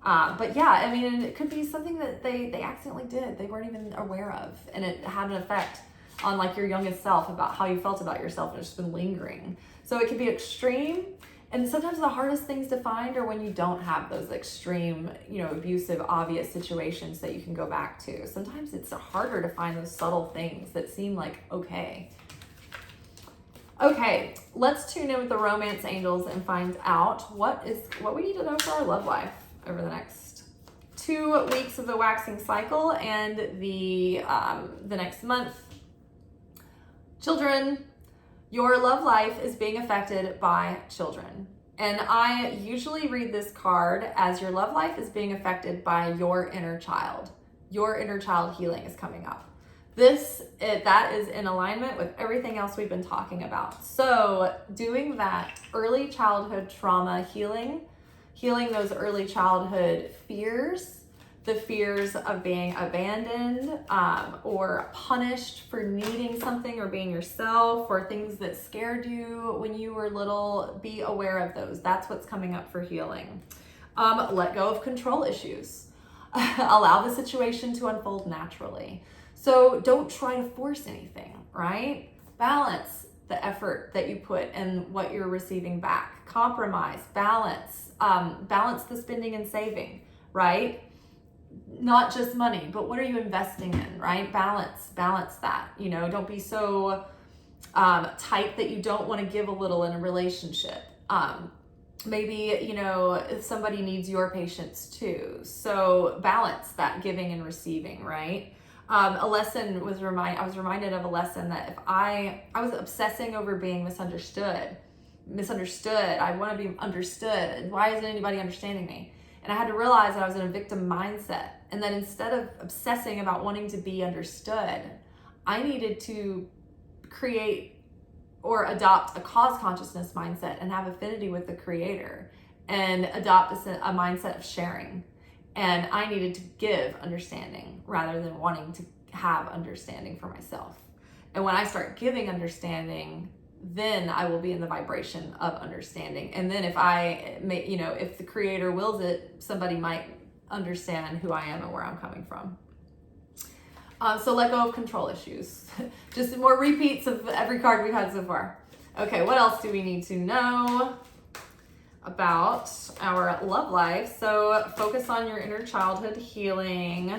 But yeah, it could be something that they accidentally did, they weren't even aware of, and it had an effect on like your youngest self about how you felt about yourself, and it's just been lingering. So it can be extreme. And sometimes the hardest things to find are when you don't have those extreme, abusive, obvious situations that you can go back to. Sometimes it's harder to find those subtle things that seem like okay. Okay, let's tune in with the romance angels and find out what we need to know for our love life over the next 2 weeks of the waxing cycle and the next month. Children, your love life is being affected by children. And I usually read this card as your love life is being affected by your inner child. Your inner child healing is coming up. that is in alignment with everything else we've been talking about. So doing that early childhood trauma healing those early childhood fears, the fears of being abandoned or punished for needing something or being yourself, or things that scared you when you were little. Be aware of those. That's what's coming up for healing. Let go of control issues. Allow the situation to unfold naturally. So don't try to force anything, right? Balance the effort that you put and what you're receiving back. Compromise, balance the spending and saving, right? Not just money, but what are you investing in, right? Balance that, don't be so tight that you don't want to give a little in a relationship. Maybe, somebody needs your patience too. So balance that giving and receiving, right? I was reminded of a lesson that if I was obsessing over being misunderstood. I want to be understood. Why isn't anybody understanding me? And I had to realize that I was in a victim mindset. And that instead of obsessing about wanting to be understood, I needed to create or adopt a cause consciousness mindset and have affinity with the creator and adopt a mindset of sharing. And I needed to give understanding rather than wanting to have understanding for myself. And when I start giving understanding, then I will be in the vibration of understanding. And then if the creator wills it, somebody might understand who I am and where I'm coming from. So let go of control issues. Just more repeats of every card we've had so far. Okay, what else do we need to know about our love life? So focus on your inner childhood healing.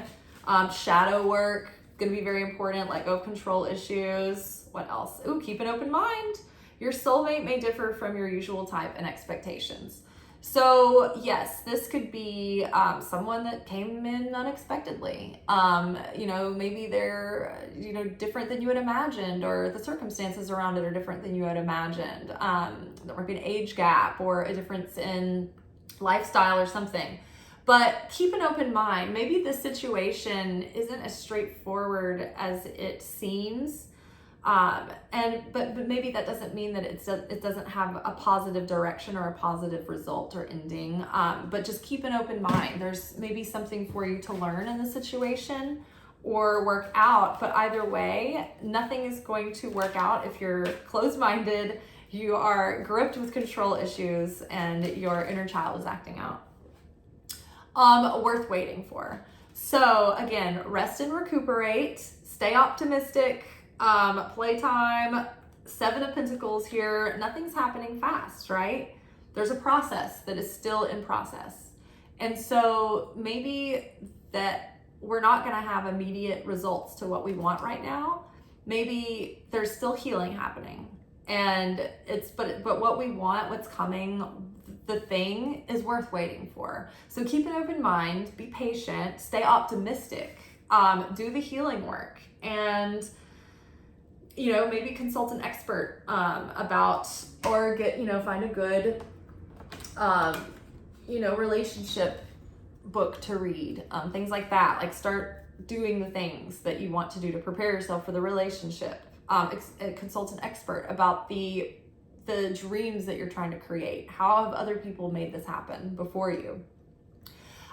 Shadow work, going to be very important. Let go of control issues. What else? Keep an open mind. Your soulmate may differ from your usual type and expectations. So yes, this could be someone that came in unexpectedly. Maybe they're, different than you had imagined, or the circumstances around it are different than you had imagined. There might be an age gap or a difference in lifestyle or something. But keep an open mind. Maybe the situation isn't as straightforward as it seems. But maybe that doesn't mean that it doesn't have a positive direction or a positive result or ending. But just keep an open mind. There's maybe something for you to learn in the situation or work out. But either way, nothing is going to work out if you're closed-minded, you are gripped with control issues, and your inner child is acting out. Worth waiting for. So again, rest and recuperate. Stay optimistic. Playtime, 7 of Pentacles here. Nothing's happening fast, right? There's a process that is still in process. And so maybe that we're not going to have immediate results to what we want right now. Maybe there's still healing happening. And but what we want, what's coming, the thing is worth waiting for. So keep an open mind, be patient, stay optimistic, do the healing work, and maybe consult an expert about, or find a good relationship book to read, things like that. Like, start doing the things that you want to do to prepare yourself for the relationship. Consult an expert about the dreams that you're trying to create. How have other people made this happen before you?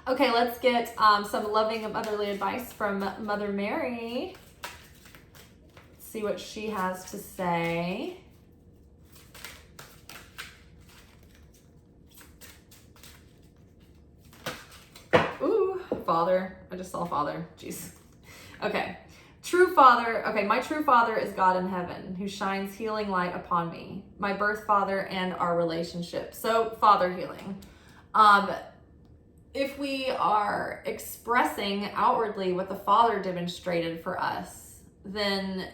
Okay, let's get some loving motherly advice from Mother Mary. See what she has to say. Ooh, Father. I just saw Father. Jeez. Okay. True Father. Okay, my true Father is God in heaven, who shines healing light upon me, my birth father, and our relationship. So, Father healing. If we are expressing outwardly what the Father demonstrated for us, then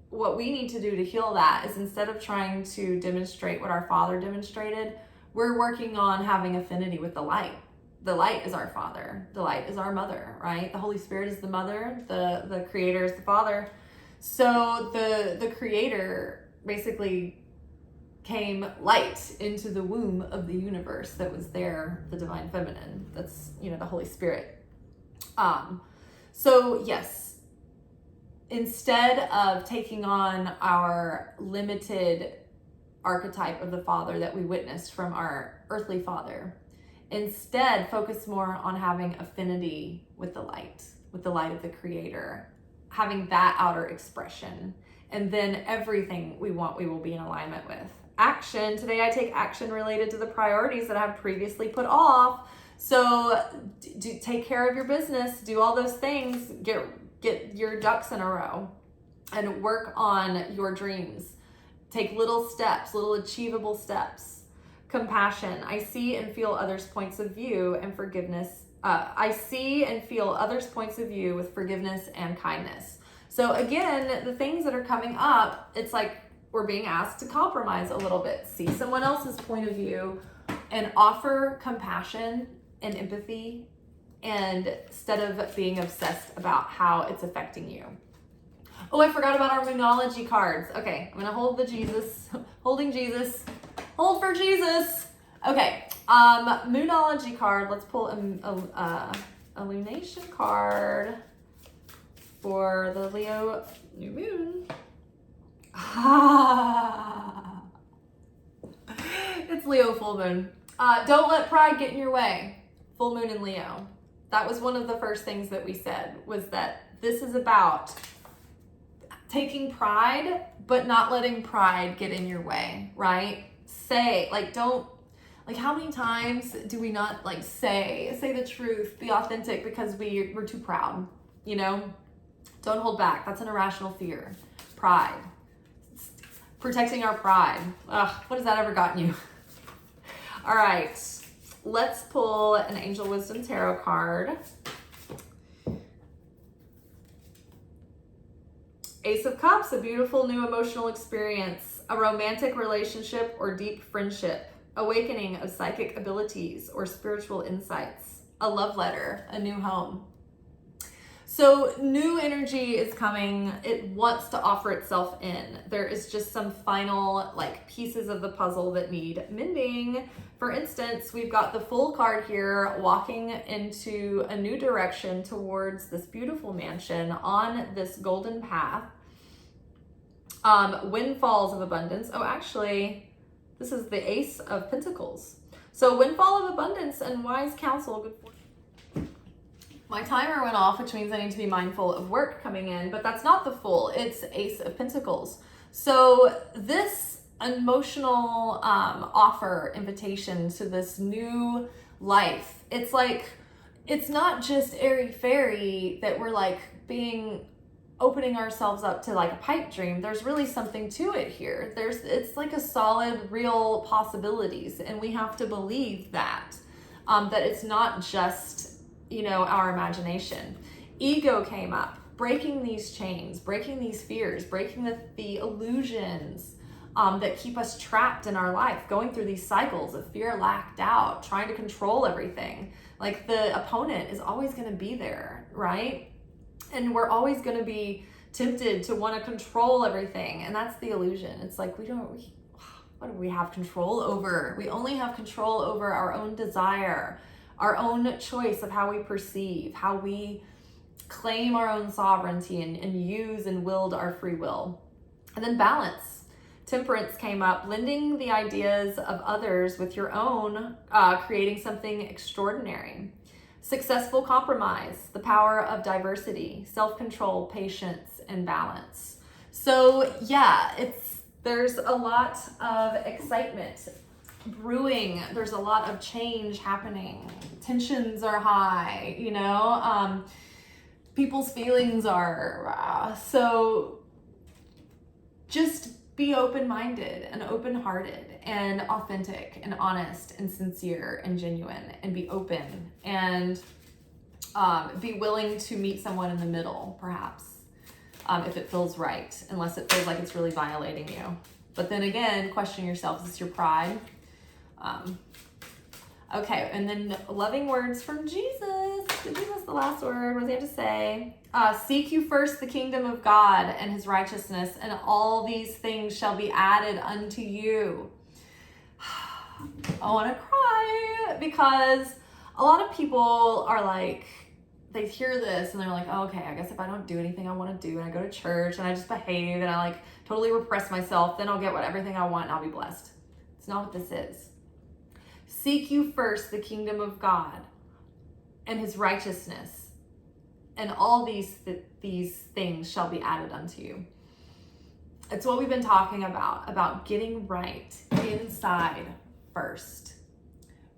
what we need to do to heal that is, instead of trying to demonstrate what our Father demonstrated, we're working on having affinity with the light. The light is our Father. The light is our mother, right? The Holy Spirit is the mother. The Creator is the Father. So the Creator basically came light into the womb of the universe that was there, the Divine Feminine. That's, the Holy Spirit. So yes, instead of taking on our limited archetype of the father that we witnessed from our earthly father, instead focus more on having affinity with the light of the creator, having that outer expression. And then everything we want, we will be in alignment with. Action. Today I take action related to the priorities that I've previously put off. So take care of your business, do all those things, get your ducks in a row, and work on your dreams. Take little steps, little achievable steps. Compassion. I see and feel others' points of view and forgiveness. I see and feel others' points of view with forgiveness and kindness. So again, the things that are coming up, it's like we're being asked to compromise a little bit. See someone else's point of view and offer compassion and empathy, and instead of being obsessed about how it's affecting you. Oh, I forgot about our Moonology cards. Okay, I'm gonna hold the Jesus, holding Jesus, hold for Jesus. Okay, Moonology card. Let's pull a lunation card for the Leo new moon. It's Leo full moon. Don't let pride get in your way. Full moon in Leo. That was one of the first things that we said, was that this is about taking pride, but not letting pride get in your way, right? Say, like, don't, like, how many times do we not, like, say the truth, be authentic because we're too proud, you know? Don't hold back. That's an irrational fear. Pride. Protecting our pride. Ugh, what has that ever gotten you? All right. Let's pull an Angel Wisdom Tarot card. Ace of Cups, a beautiful new emotional experience, a romantic relationship or deep friendship, awakening of psychic abilities or spiritual insights, a love letter, a new home. So new energy is coming. It wants to offer itself in. There is just some final like pieces of the puzzle that need mending. For instance, we've got the Fool card here, walking into a new direction towards this beautiful mansion on this golden path. Windfalls of abundance. Oh, actually, this is the Ace of Pentacles. So windfall of abundance and wise counsel. Good fortune. My timer went off, which means I need to be mindful of work coming in, but that's not the Fool. It's Ace of Pentacles. So this emotional offer, invitation to this new life, it's like, it's not just airy-fairy that we're like opening ourselves up to like a pipe dream. There's really something to it here. It's like a solid, real possibilities, and we have to believe that, that it's not just, you know, our imagination. Ego came up, breaking these chains, breaking these fears, breaking the illusions that keep us trapped in our life, going through these cycles of fear, lack, doubt, trying to control everything. Like the opponent is always going to be there, right? And we're always going to be tempted to want to control everything. And that's the illusion. It's like, what do we have control over? We only have control over our own desire, our own choice of how we perceive, how we claim our own sovereignty and use and wield our free will. And then balance. Temperance came up, blending the ideas of others with your own, creating something extraordinary. Successful compromise, the power of diversity, self-control, patience, and balance. So yeah, there's a lot of excitement brewing. There's a lot of change happening. Tensions are high, you know, people's feelings are, so just be open-minded and open-hearted and authentic and honest and sincere and genuine, and be open and be willing to meet someone in the middle, perhaps, if it feels right, unless it feels like it's really violating you. But then again, question yourself, is this your pride? Okay, and then loving words from Jesus. Give Jesus the last word. What does he have to say? Seek you first the kingdom of God and his righteousness, and all these things shall be added unto you. I want to cry because a lot of people are like, they hear this and they're like, oh, okay, I guess if I don't do anything I want to do and I go to church and I just behave and I like totally repress myself, then I'll get everything I want and I'll be blessed. It's not what this is. Seek you first the kingdom of God and his righteousness, and all these things shall be added unto you. It's what we've been talking about getting right inside first.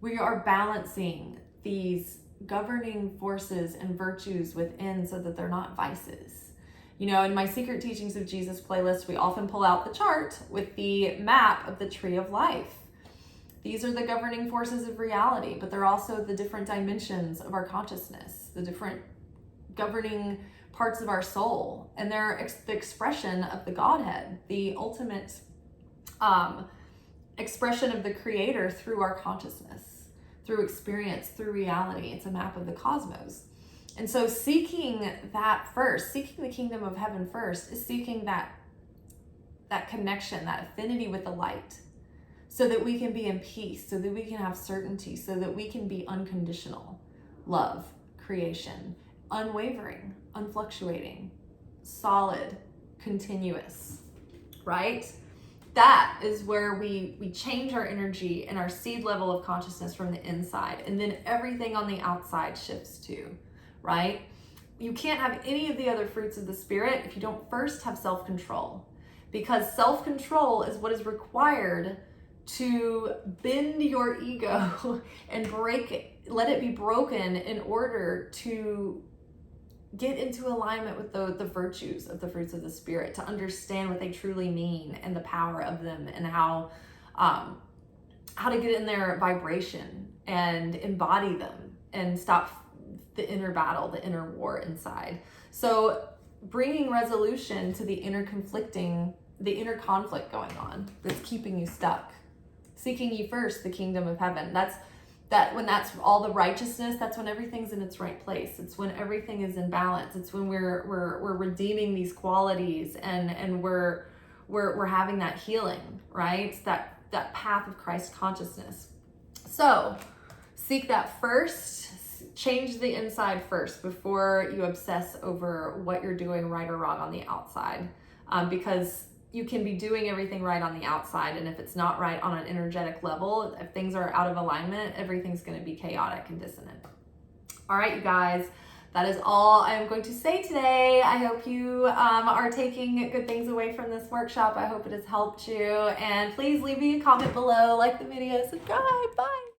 We are balancing these governing forces and virtues within so that they're not vices. You know, in my Secret Teachings of Jesus playlist, we often pull out the chart with the map of the tree of life. These are the governing forces of reality, but they're also the different dimensions of our consciousness, the different governing parts of our soul, and they're the expression of the Godhead, the ultimate expression of the Creator through our consciousness, through experience, through reality. It's a map of the cosmos. And so seeking that first, seeking the kingdom of heaven first, is seeking that connection, that affinity with the light, so that we can be in peace, so that we can have certainty, so that we can be unconditional love, creation, unwavering, unfluctuating, solid, continuous, right? That is where we change our energy and our seed level of consciousness from the inside, and then everything on the outside shifts too, right? You can't have any of the other fruits of the Spirit if you don't first have self-control, because self-control is what is required to bend your ego and break it, let it be broken in order to get into alignment with the virtues of the fruits of the Spirit, to understand what they truly mean and the power of them, and how to get in their vibration and embody them and stop the inner battle, the inner war inside. So bringing resolution to the inner conflict going on that's keeping you stuck. Seeking ye first the kingdom of heaven. When that's all the righteousness, that's when everything's in its right place. It's when everything is in balance. It's when we're redeeming these qualities and we're having that healing, right? That path of Christ consciousness. So seek that first. Change the inside first before you obsess over what you're doing right or wrong on the outside, because you can be doing everything right on the outside, and if it's not right on an energetic level, if things are out of alignment, everything's going to be chaotic and dissonant. All right, you guys, that is all I am going to say today. I hope you are taking good things away from this workshop. I hope it has helped you, and please leave me a comment below, like the video, subscribe, bye.